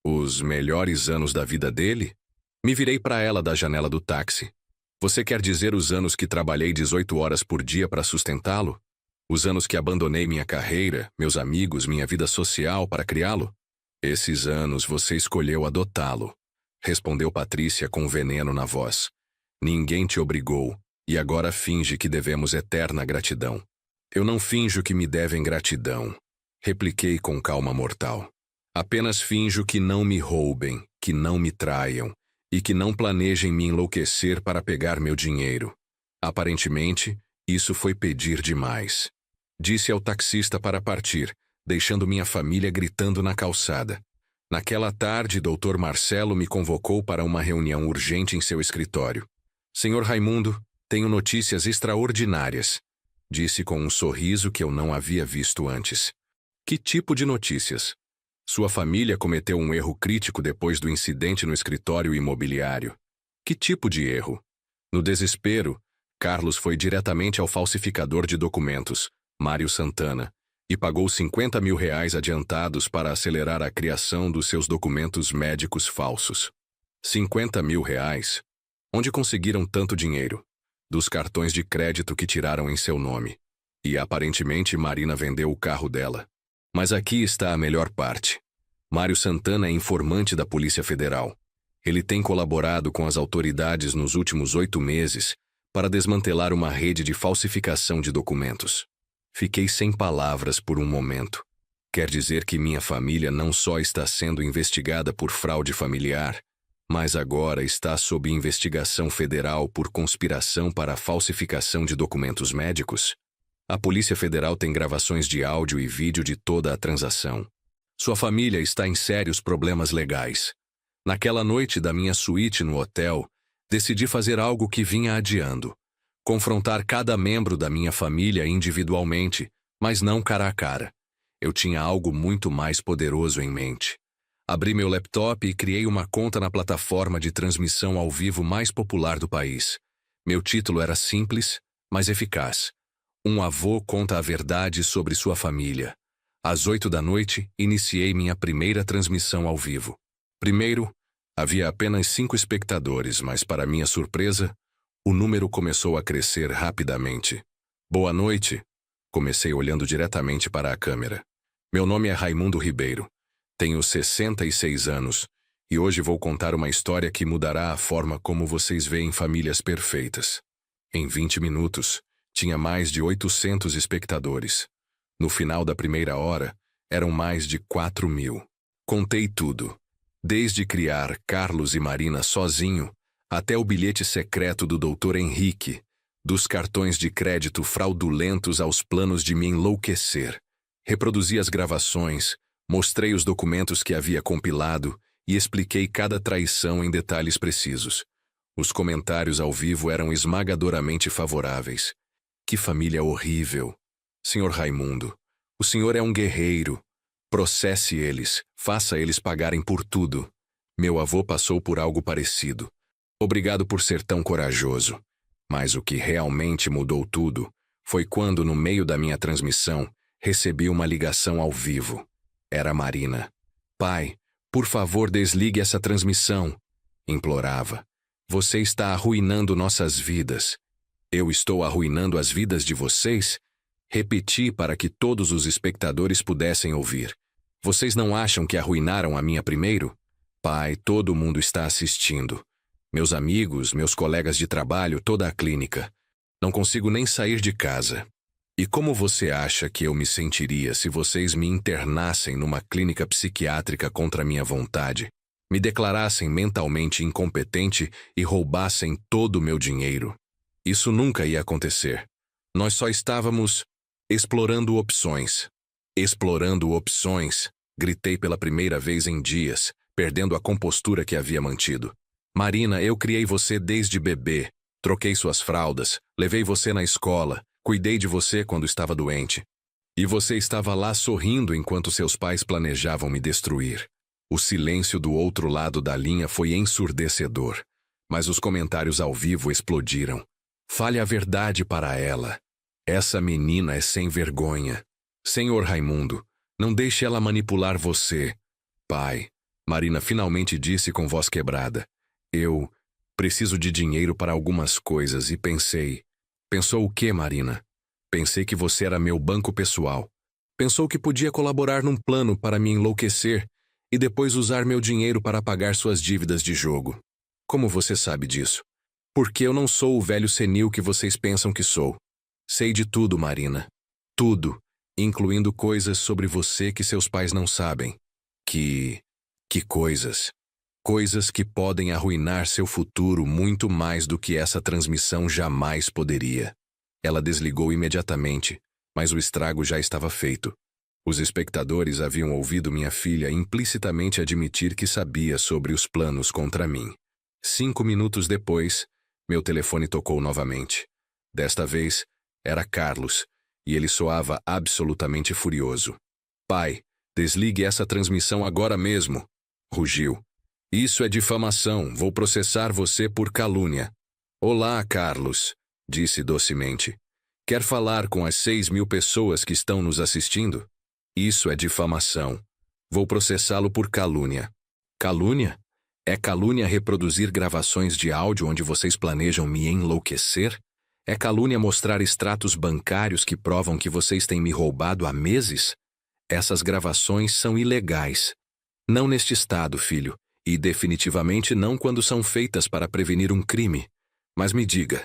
Os melhores anos da vida dele? Me virei para ela da janela do táxi. Você quer dizer os anos que trabalhei 18 horas por dia para sustentá-lo? Os anos que abandonei minha carreira, meus amigos, minha vida social para criá-lo? Esses anos você escolheu adotá-lo, respondeu Patrícia com veneno na voz. Ninguém te obrigou, e agora finge que devemos eterna gratidão. Eu não finjo que me devem gratidão, repliquei com calma mortal. Apenas finjo que não me roubem, que não me traiam, e que não planejem me enlouquecer para pegar meu dinheiro. Aparentemente, isso foi pedir demais. Disse ao taxista para partir, deixando minha família gritando na calçada. Naquela tarde, Dr. Marcelo me convocou para uma reunião urgente em seu escritório. Senhor Raimundo, tenho notícias extraordinárias, disse com um sorriso que eu não havia visto antes. Que tipo de notícias? Sua família cometeu um erro crítico depois do incidente no escritório imobiliário. Que tipo de erro? No desespero, Carlos foi diretamente ao falsificador de documentos, Mário Santana, e pagou R$50 mil adiantados para acelerar a criação dos seus documentos médicos falsos. R$50 mil? Onde conseguiram tanto dinheiro? Dos cartões de crédito que tiraram em seu nome. E aparentemente Marina vendeu o carro dela. Mas aqui está a melhor parte. Mário Santana é informante da Polícia Federal. Ele tem colaborado com as autoridades nos últimos 8 meses para desmantelar uma rede de falsificação de documentos. Fiquei sem palavras por um momento. Quer dizer que minha família não só está sendo investigada por fraude familiar, mas agora está sob investigação federal por conspiração para a falsificação de documentos médicos. A Polícia Federal tem gravações de áudio e vídeo de toda a transação. Sua família está em sérios problemas legais. Naquela noite da minha suíte no hotel, decidi fazer algo que vinha adiando. Confrontar cada membro da minha família individualmente, mas não cara a cara. Eu tinha algo muito mais poderoso em mente. Abri meu laptop e criei uma conta na plataforma de transmissão ao vivo mais popular do país. Meu título era simples, mas eficaz. Um avô conta a verdade sobre sua família. Às 8 da noite, iniciei minha primeira transmissão ao vivo. Primeiro, havia apenas 5 espectadores, mas para minha surpresa, o número começou a crescer rapidamente. Boa noite. Comecei olhando diretamente para a câmera. Meu nome é Raimundo Ribeiro. Tenho 66 anos e hoje vou contar uma história que mudará a forma como vocês veem famílias perfeitas. Em 20 minutos, tinha mais de 800 espectadores. No final da primeira hora, eram mais de 4.000. Contei tudo, desde criar Carlos e Marina sozinho, até o bilhete secreto do Dr. Henrique, dos cartões de crédito fraudulentos aos planos de me enlouquecer. Reproduzi as gravações, mostrei os documentos que havia compilado e expliquei cada traição em detalhes precisos. Os comentários ao vivo eram esmagadoramente favoráveis. Que família horrível! Senhor Raimundo, o senhor é um guerreiro. Processe eles, faça eles pagarem por tudo. Meu avô passou por algo parecido. Obrigado por ser tão corajoso. Mas o que realmente mudou tudo foi quando, no meio da minha transmissão, recebi uma ligação ao vivo. Era Marina. Pai, por favor, desligue essa transmissão. Implorava. Você está arruinando nossas vidas. Eu estou arruinando as vidas de vocês? Repeti para que todos os espectadores pudessem ouvir. Vocês não acham que arruinaram a minha primeiro? Pai, todo mundo está assistindo. Meus amigos, meus colegas de trabalho, toda a clínica. Não consigo nem sair de casa. E como você acha que eu me sentiria se vocês me internassem numa clínica psiquiátrica contra minha vontade, me declarassem mentalmente incompetente e roubassem todo o meu dinheiro? Isso nunca ia acontecer. Nós só estávamos explorando opções. Explorando opções, gritei pela primeira vez em dias, perdendo a compostura que havia mantido. Marina, eu criei você desde bebê. Troquei suas fraldas, levei você na escola, cuidei de você quando estava doente. E você estava lá sorrindo enquanto seus pais planejavam me destruir. O silêncio do outro lado da linha foi ensurdecedor, mas os comentários ao vivo explodiram. Fale a verdade para ela. Essa menina é sem vergonha. Senhor Raimundo, não deixe ela manipular você. Pai, Marina finalmente disse com voz quebrada. Eu preciso de dinheiro para algumas coisas e pensei. Pensou o quê, Marina? Pensei que você era meu banco pessoal. Pensou que podia colaborar num plano para me enlouquecer e depois usar meu dinheiro para pagar suas dívidas de jogo. Como você sabe disso? Porque eu não sou o velho senil que vocês pensam que sou. Sei de tudo, Marina. Tudo, incluindo coisas sobre você que seus pais não sabem. Que coisas? Coisas que podem arruinar seu futuro muito mais do que essa transmissão jamais poderia. Ela desligou imediatamente, mas o estrago já estava feito. Os espectadores haviam ouvido minha filha implicitamente admitir que sabia sobre os planos contra mim. 5 minutos depois, meu telefone tocou novamente. Desta vez, era Carlos, e ele soava absolutamente furioso. Pai, desligue essa transmissão agora mesmo, rugiu. Isso é difamação, vou processar você por calúnia. Olá, Carlos, disse docemente. Quer falar com as 6.000 pessoas que estão nos assistindo? Isso é difamação. Vou processá-lo por calúnia. Calúnia? É calúnia reproduzir gravações de áudio onde vocês planejam me enlouquecer? É calúnia mostrar extratos bancários que provam que vocês têm me roubado há meses? Essas gravações são ilegais. Não neste estado, filho. E definitivamente não quando são feitas para prevenir um crime. Mas me diga,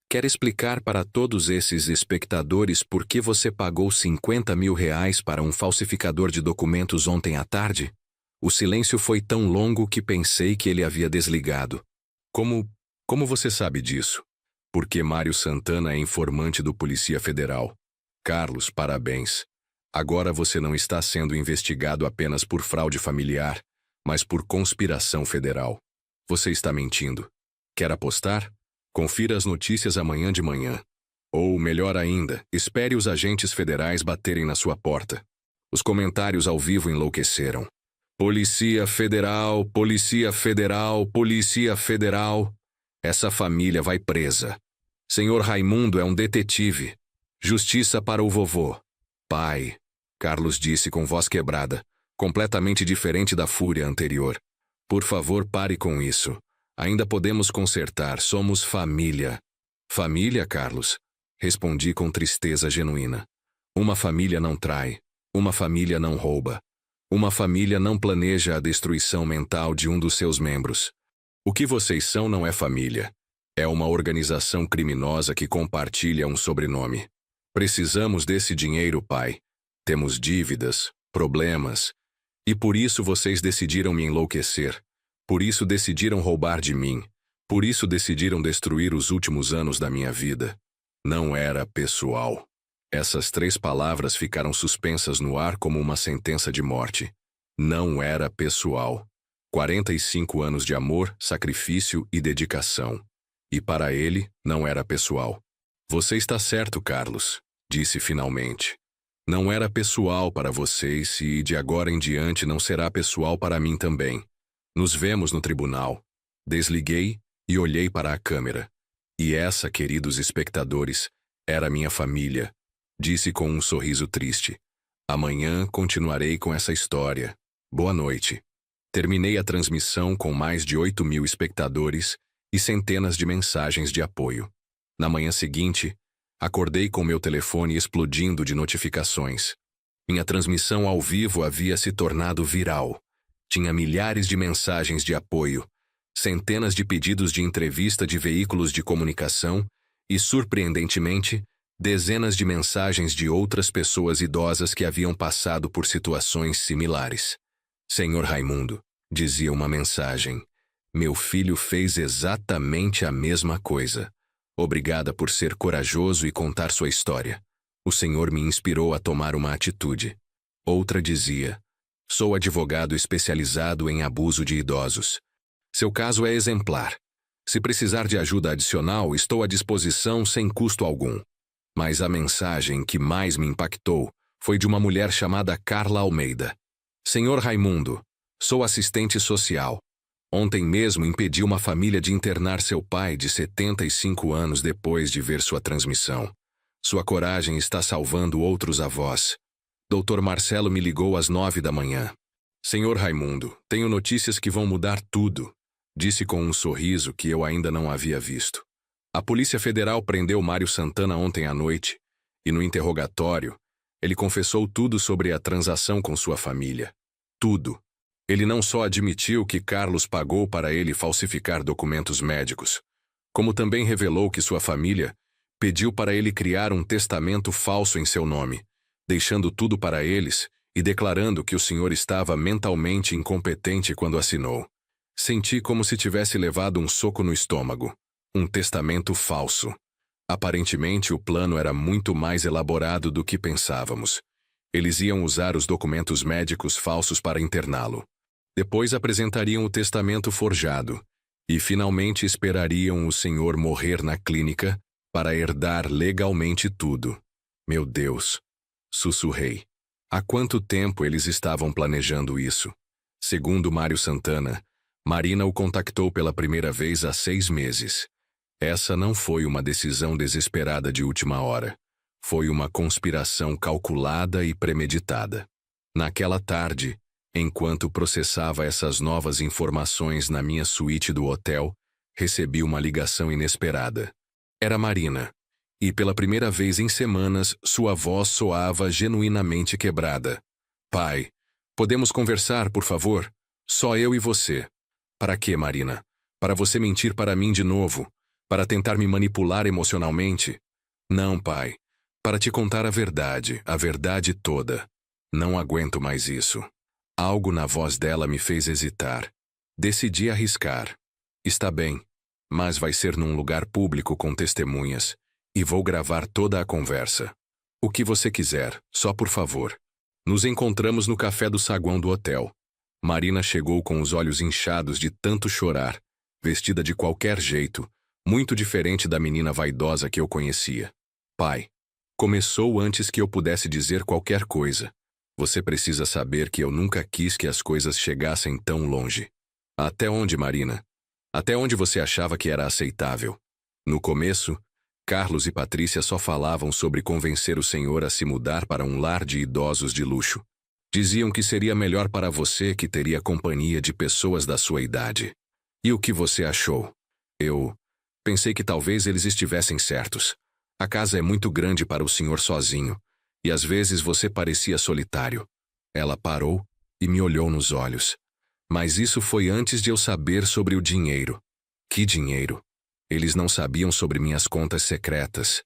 quer explicar para todos esses espectadores por que você pagou R$ 50.000 para um falsificador de documentos ontem à tarde? O silêncio foi tão longo que pensei que ele havia desligado. Como você sabe disso? Porque Mário Santana é informante do Polícia Federal. Carlos, parabéns. Agora você não está sendo investigado apenas por fraude familiar, mas por conspiração federal. Você está mentindo. Quer apostar? Confira as notícias amanhã de manhã. Ou, melhor ainda, espere os agentes federais baterem na sua porta. Os comentários ao vivo enlouqueceram. Polícia Federal, Polícia Federal, Polícia Federal. Essa família vai presa. Senhor Raimundo é um detetive. Justiça para o vovô. Pai, Carlos disse com voz quebrada, completamente diferente da fúria anterior. Por favor, pare com isso. Ainda podemos consertar, somos família. Família, Carlos? Respondi com tristeza genuína. Uma família não trai. Uma família não rouba. Uma família não planeja a destruição mental de um dos seus membros. O que vocês são não é família. É uma organização criminosa que compartilha um sobrenome. Precisamos desse dinheiro, pai. Temos dívidas, problemas. E por isso vocês decidiram me enlouquecer. Por isso decidiram roubar de mim. Por isso decidiram destruir os últimos anos da minha vida. Não era pessoal. Essas 3 palavras ficaram suspensas no ar como uma sentença de morte. Não era pessoal. 45 anos de amor, sacrifício e dedicação. E para ele, não era pessoal. Você está certo, Carlos, disse finalmente. Não era pessoal para vocês e de agora em diante não será pessoal para mim também. Nos vemos no tribunal. Desliguei e olhei para a câmera. E essa, queridos espectadores, era minha família. Disse com um sorriso triste. Amanhã continuarei com essa história. Boa noite. Terminei a transmissão com mais de 8.000 espectadores e centenas de mensagens de apoio. Na manhã seguinte, acordei com meu telefone explodindo de notificações. Minha transmissão ao vivo havia se tornado viral. Tinha milhares de mensagens de apoio, centenas de pedidos de entrevista de veículos de comunicação e, surpreendentemente, dezenas de mensagens de outras pessoas idosas que haviam passado por situações similares. Senhor Raimundo, dizia uma mensagem, meu filho fez exatamente a mesma coisa. Obrigada por ser corajoso e contar sua história. O Senhor me inspirou a tomar uma atitude. Outra dizia, sou advogado especializado em abuso de idosos. Seu caso é exemplar. Se precisar de ajuda adicional, estou à disposição sem custo algum. Mas a mensagem que mais me impactou foi de uma mulher chamada Carla Almeida. Senhor Raimundo, sou assistente social. Ontem mesmo impedi uma família de internar seu pai de 75 anos depois de ver sua transmissão. Sua coragem está salvando outros avós. Dr. Marcelo me ligou às 9 da manhã. Senhor Raimundo, tenho notícias que vão mudar tudo, disse com um sorriso que eu ainda não havia visto. A Polícia Federal prendeu Mário Santana ontem à noite, e no interrogatório, ele confessou tudo sobre a transação com sua família. Tudo. Ele não só admitiu que Carlos pagou para ele falsificar documentos médicos, como também revelou que sua família pediu para ele criar um testamento falso em seu nome, deixando tudo para eles e declarando que o senhor estava mentalmente incompetente quando assinou. Senti como se tivesse levado um soco no estômago. Um testamento falso. Aparentemente, o plano era muito mais elaborado do que pensávamos. Eles iam usar os documentos médicos falsos para interná-lo. Depois apresentariam o testamento forjado e finalmente esperariam o senhor morrer na clínica para herdar legalmente tudo. Meu Deus! Sussurrei. Há quanto tempo eles estavam planejando isso? Segundo Mário Santana, Marina o contactou pela primeira vez há 6 meses. Essa não foi uma decisão desesperada de última hora. Foi uma conspiração calculada e premeditada. Naquela tarde, enquanto processava essas novas informações na minha suíte do hotel, recebi uma ligação inesperada. Era Marina. E pela primeira vez em semanas, sua voz soava genuinamente quebrada. Pai, podemos conversar, por favor? Só eu e você. Para quê, Marina? Para você mentir para mim de novo? Para tentar me manipular emocionalmente? Não, pai. Para te contar a verdade toda. Não aguento mais isso. Algo na voz dela me fez hesitar. Decidi arriscar. Está bem, mas vai ser num lugar público com testemunhas, e vou gravar toda a conversa. O que você quiser, só por favor. Nos encontramos no café do saguão do hotel. Marina chegou com os olhos inchados de tanto chorar, vestida de qualquer jeito, muito diferente da menina vaidosa que eu conhecia. Pai. Começou antes que eu pudesse dizer qualquer coisa. Você precisa saber que eu nunca quis que as coisas chegassem tão longe. Até onde, Marina? Até onde você achava que era aceitável? No começo, Carlos e Patrícia só falavam sobre convencer o senhor a se mudar para um lar de idosos de luxo. Diziam que seria melhor para você, que teria companhia de pessoas da sua idade. E o que você achou? Eu pensei que talvez eles estivessem certos. A casa é muito grande para o senhor sozinho, e às vezes você parecia solitário. Ela parou e me olhou nos olhos. Mas isso foi antes de eu saber sobre o dinheiro. Que dinheiro? Eles não sabiam sobre minhas contas secretas.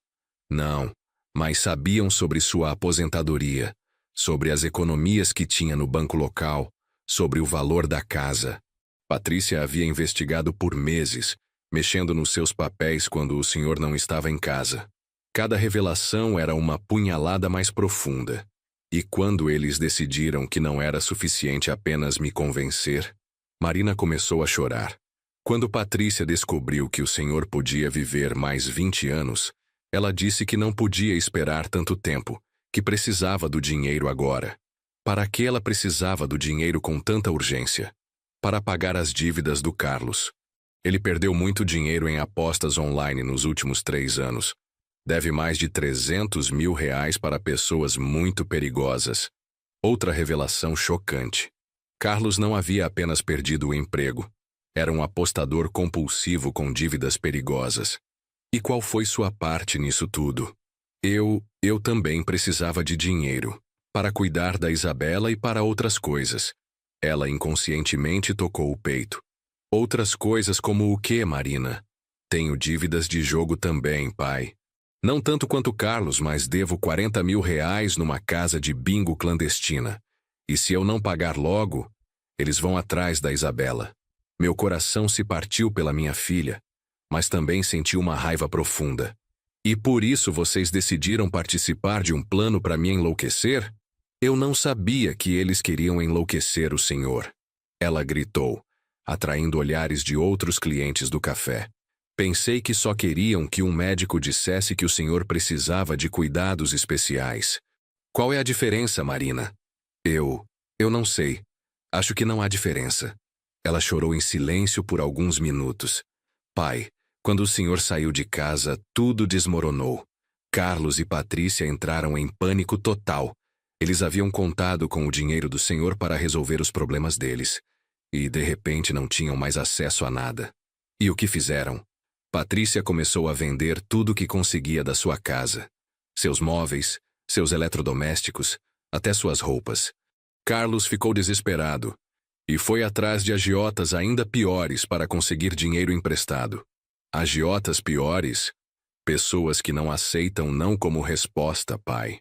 Não, mas sabiam sobre sua aposentadoria, sobre as economias que tinha no banco local, sobre o valor da casa. Patrícia havia investigado por meses, mexendo nos seus papéis quando o senhor não estava em casa. Cada revelação era uma punhalada mais profunda. E quando eles decidiram que não era suficiente apenas me convencer, Marina começou a chorar. Quando Patrícia descobriu que o senhor podia viver mais 20 anos, ela disse que não podia esperar tanto tempo, que precisava do dinheiro agora. Para que ela precisava do dinheiro com tanta urgência? Para pagar as dívidas do Carlos. Ele perdeu muito dinheiro em apostas online nos últimos 3 anos. Deve mais de 300 mil reais para pessoas muito perigosas. Outra revelação chocante. Carlos não havia apenas perdido o emprego. Era um apostador compulsivo com dívidas perigosas. E qual foi sua parte nisso tudo? Eu também precisava de dinheiro, para cuidar da Isabela e para outras coisas. Ela inconscientemente tocou o peito. Outras coisas como o quê, Marina? Tenho dívidas de jogo também, pai. Não tanto quanto Carlos, mas devo 40 mil reais numa casa de bingo clandestina. E se eu não pagar logo, eles vão atrás da Isabela. Meu coração se partiu pela minha filha, mas também senti uma raiva profunda. E por isso vocês decidiram participar de um plano para me enlouquecer? Eu não sabia que eles queriam enlouquecer o senhor. Ela gritou, atraindo olhares de outros clientes do café. Pensei que só queriam que um médico dissesse que o senhor precisava de cuidados especiais. Qual é a diferença, Marina? Eu não sei. Acho que não há diferença. Ela chorou em silêncio por alguns minutos. Pai, quando o senhor saiu de casa, tudo desmoronou. Carlos e Patrícia entraram em pânico total. Eles haviam contado com o dinheiro do senhor para resolver os problemas deles. E, de repente, não tinham mais acesso a nada. E o que fizeram? Patrícia começou a vender tudo o que conseguia da sua casa. Seus móveis, seus eletrodomésticos, até suas roupas. Carlos ficou desesperado e foi atrás de agiotas ainda piores para conseguir dinheiro emprestado. Agiotas piores? Pessoas que não aceitam não como resposta, pai.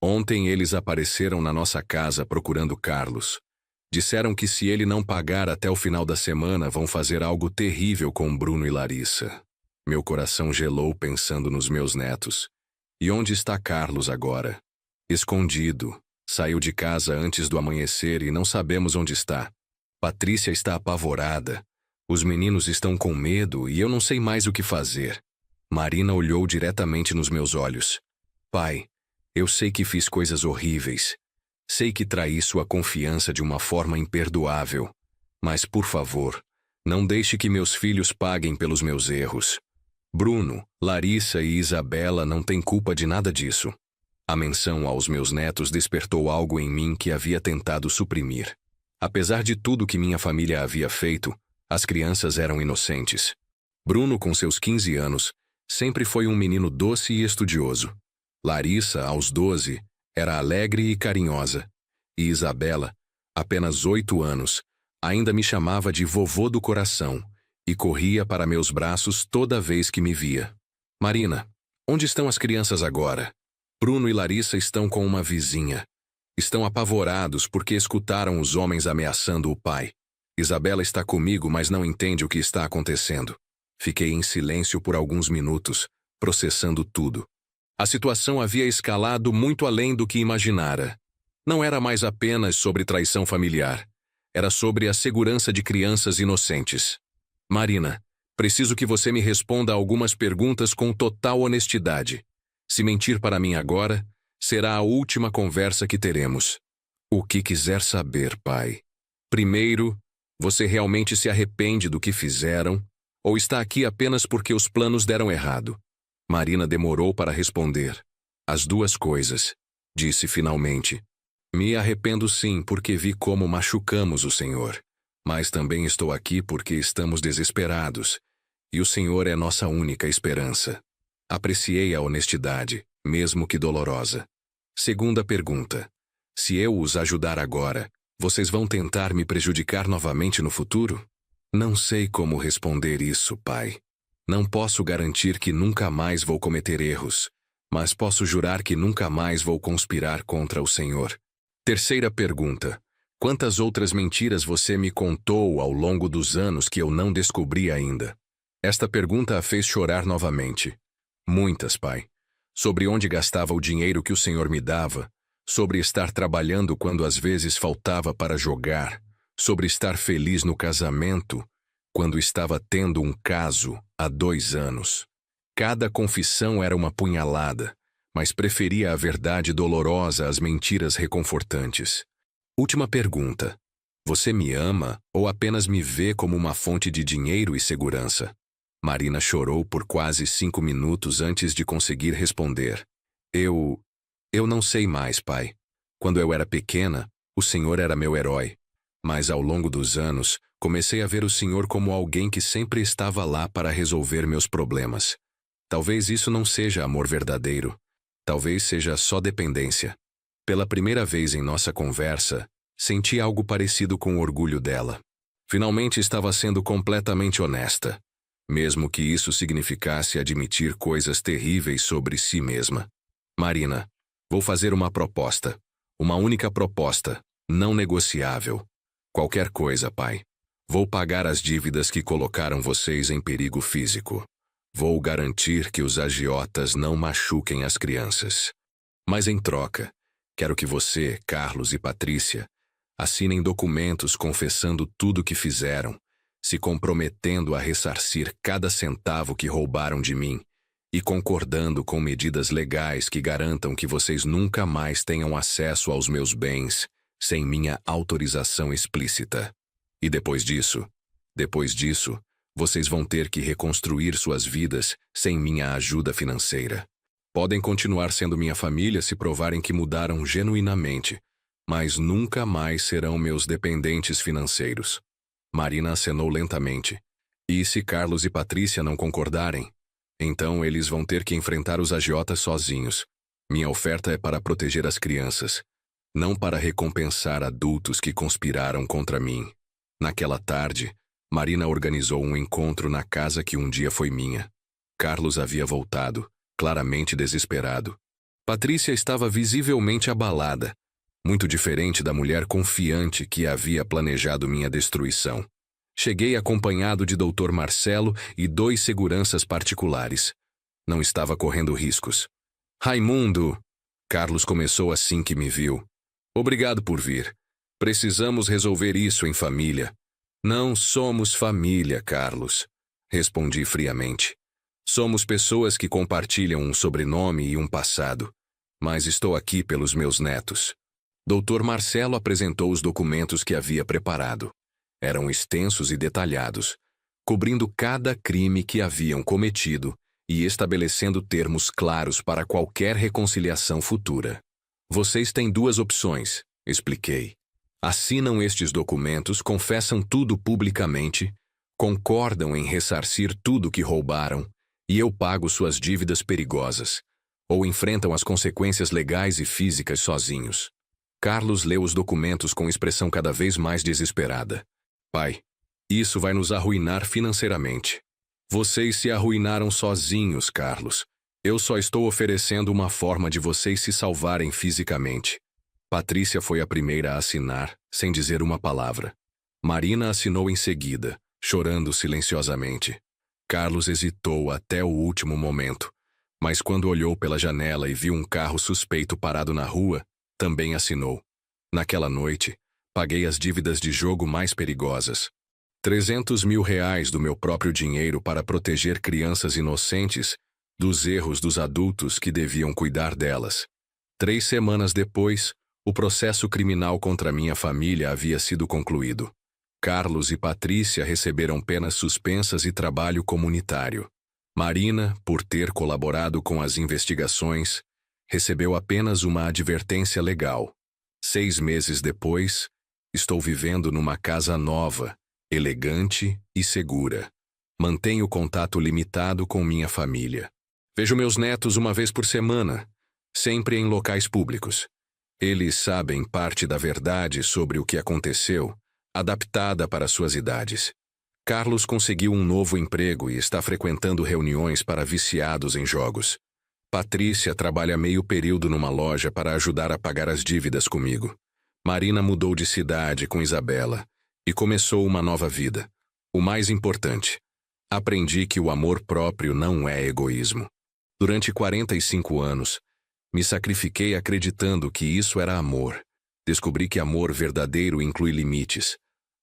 Ontem eles apareceram na nossa casa procurando Carlos. Disseram que se ele não pagar até o final da semana, vão fazer algo terrível com Bruno e Larissa. Meu coração gelou pensando nos meus netos. E onde está Carlos agora? Escondido. Saiu de casa antes do amanhecer e não sabemos onde está. Patrícia está apavorada. Os meninos estão com medo e eu não sei mais o que fazer. Marina olhou diretamente nos meus olhos. Pai, eu sei que fiz coisas horríveis. Sei que traí sua confiança de uma forma imperdoável. Mas, por favor, não deixe que meus filhos paguem pelos meus erros. Bruno, Larissa e Isabela não têm culpa de nada disso. A menção aos meus netos despertou algo em mim que havia tentado suprimir. Apesar de tudo que minha família havia feito, as crianças eram inocentes. Bruno, com seus 15 anos, sempre foi um menino doce e estudioso. Larissa, aos 12, era alegre e carinhosa. E Isabela, apenas 8 anos, ainda me chamava de vovô do coração e corria para meus braços toda vez que me via. Marina, onde estão as crianças agora? Bruno e Larissa estão com uma vizinha. Estão apavorados porque escutaram os homens ameaçando o pai. Isabela está comigo, mas não entende o que está acontecendo. Fiquei em silêncio por alguns minutos, processando tudo. A situação havia escalado muito além do que imaginara. Não era mais apenas sobre traição familiar. Era sobre a segurança de crianças inocentes. Marina, preciso que você me responda algumas perguntas com total honestidade. Se mentir para mim agora, será a última conversa que teremos. O que quiser saber, pai? Primeiro, você realmente se arrepende do que fizeram? Ou está aqui apenas porque os planos deram errado? Marina demorou para responder. As duas coisas, disse finalmente. Me arrependo sim porque vi como machucamos o Senhor. Mas também estou aqui porque estamos desesperados. E o Senhor é nossa única esperança. Apreciei a honestidade, mesmo que dolorosa. Segunda pergunta. Se eu os ajudar agora, vocês vão tentar me prejudicar novamente no futuro? Não sei como responder isso, pai. Não posso garantir que nunca mais vou cometer erros, mas posso jurar que nunca mais vou conspirar contra o Senhor. Terceira pergunta. Quantas outras mentiras você me contou ao longo dos anos que eu não descobri ainda? Esta pergunta a fez chorar novamente. Muitas, pai. Sobre onde gastava o dinheiro que o Senhor me dava, sobre estar trabalhando quando às vezes faltava para jogar, sobre estar feliz no casamento, quando estava tendo um caso há 2 anos. Cada confissão era uma punhalada, mas preferia a verdade dolorosa às mentiras reconfortantes. Última pergunta. Você me ama ou apenas me vê como uma fonte de dinheiro e segurança? Marina chorou por quase 5 minutos antes de conseguir responder. Eu não sei mais, pai. Quando eu era pequena, o Senhor era meu herói. Mas ao longo dos anos, comecei a ver o Senhor como alguém que sempre estava lá para resolver meus problemas. Talvez isso não seja amor verdadeiro. Talvez seja só dependência. Pela primeira vez em nossa conversa, senti algo parecido com o orgulho dela. Finalmente estava sendo completamente honesta, mesmo que isso significasse admitir coisas terríveis sobre si mesma. Marina, vou fazer uma proposta. Uma única proposta, não negociável. Qualquer coisa, pai. Vou pagar as dívidas que colocaram vocês em perigo físico. Vou garantir que os agiotas não machuquem as crianças. Mas em troca, quero que você, Carlos e Patrícia, assinem documentos confessando tudo o que fizeram, se comprometendo a ressarcir cada centavo que roubaram de mim e concordando com medidas legais que garantam que vocês nunca mais tenham acesso aos meus bens sem minha autorização explícita. E depois disso, vocês vão ter que reconstruir suas vidas sem minha ajuda financeira. Podem continuar sendo minha família se provarem que mudaram genuinamente, mas nunca mais serão meus dependentes financeiros. Marina acenou lentamente. E se Carlos e Patrícia não concordarem? Então eles vão ter que enfrentar os agiotas sozinhos. Minha oferta é para proteger as crianças, não para recompensar adultos que conspiraram contra mim. Naquela tarde, Marina organizou um encontro na casa que um dia foi minha. Carlos havia voltado, claramente desesperado. Patrícia estava visivelmente abalada, muito diferente da mulher confiante que havia planejado minha destruição. Cheguei acompanhado de Dr. Marcelo e 2 seguranças particulares. Não estava correndo riscos. Raimundo! Carlos começou assim que me viu. Obrigado por vir. Precisamos resolver isso em família. Não somos família, Carlos, respondi friamente. Somos pessoas que compartilham um sobrenome e um passado. Mas estou aqui pelos meus netos. Dr. Marcelo apresentou os documentos que havia preparado. Eram extensos e detalhados, cobrindo cada crime que haviam cometido e estabelecendo termos claros para qualquer reconciliação futura. Vocês têm 2 opções, expliquei. Assinam estes documentos, confessam tudo publicamente, concordam em ressarcir tudo que roubaram e eu pago suas dívidas perigosas, ou enfrentam as consequências legais e físicas sozinhos. Carlos leu os documentos com expressão cada vez mais desesperada. Pai, isso vai nos arruinar financeiramente. Vocês se arruinaram sozinhos, Carlos. Eu só estou oferecendo uma forma de vocês se salvarem fisicamente. Patrícia foi a primeira a assinar, sem dizer uma palavra. Marina assinou em seguida, chorando silenciosamente. Carlos hesitou até o último momento, mas quando olhou pela janela e viu um carro suspeito parado na rua, também assinou. Naquela noite, paguei as dívidas de jogo mais perigosas. 300 mil reais do meu próprio dinheiro para proteger crianças inocentes dos erros dos adultos que deviam cuidar delas. 3 semanas depois, o processo criminal contra minha família havia sido concluído. Carlos e Patrícia receberam penas suspensas e trabalho comunitário. Marina, por ter colaborado com as investigações, recebeu apenas uma advertência legal. 6 meses depois, estou vivendo numa casa nova, elegante e segura. Mantenho contato limitado com minha família. Vejo meus netos uma vez por semana, sempre em locais públicos. Eles sabem parte da verdade sobre o que aconteceu, adaptada para suas idades. Carlos conseguiu um novo emprego e está frequentando reuniões para viciados em jogos. Patrícia trabalha meio período numa loja para ajudar a pagar as dívidas comigo. Marina mudou de cidade com Isabela e começou uma nova vida. O mais importante, aprendi que o amor próprio não é egoísmo. Durante 45 anos, me sacrifiquei acreditando que isso era amor. Descobri que amor verdadeiro inclui limites,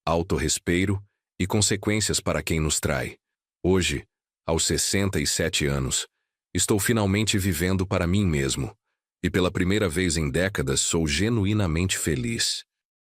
autorrespeito e consequências para quem nos trai. Hoje, aos 67 anos, estou finalmente vivendo para mim mesmo, e pela primeira vez em décadas sou genuinamente feliz.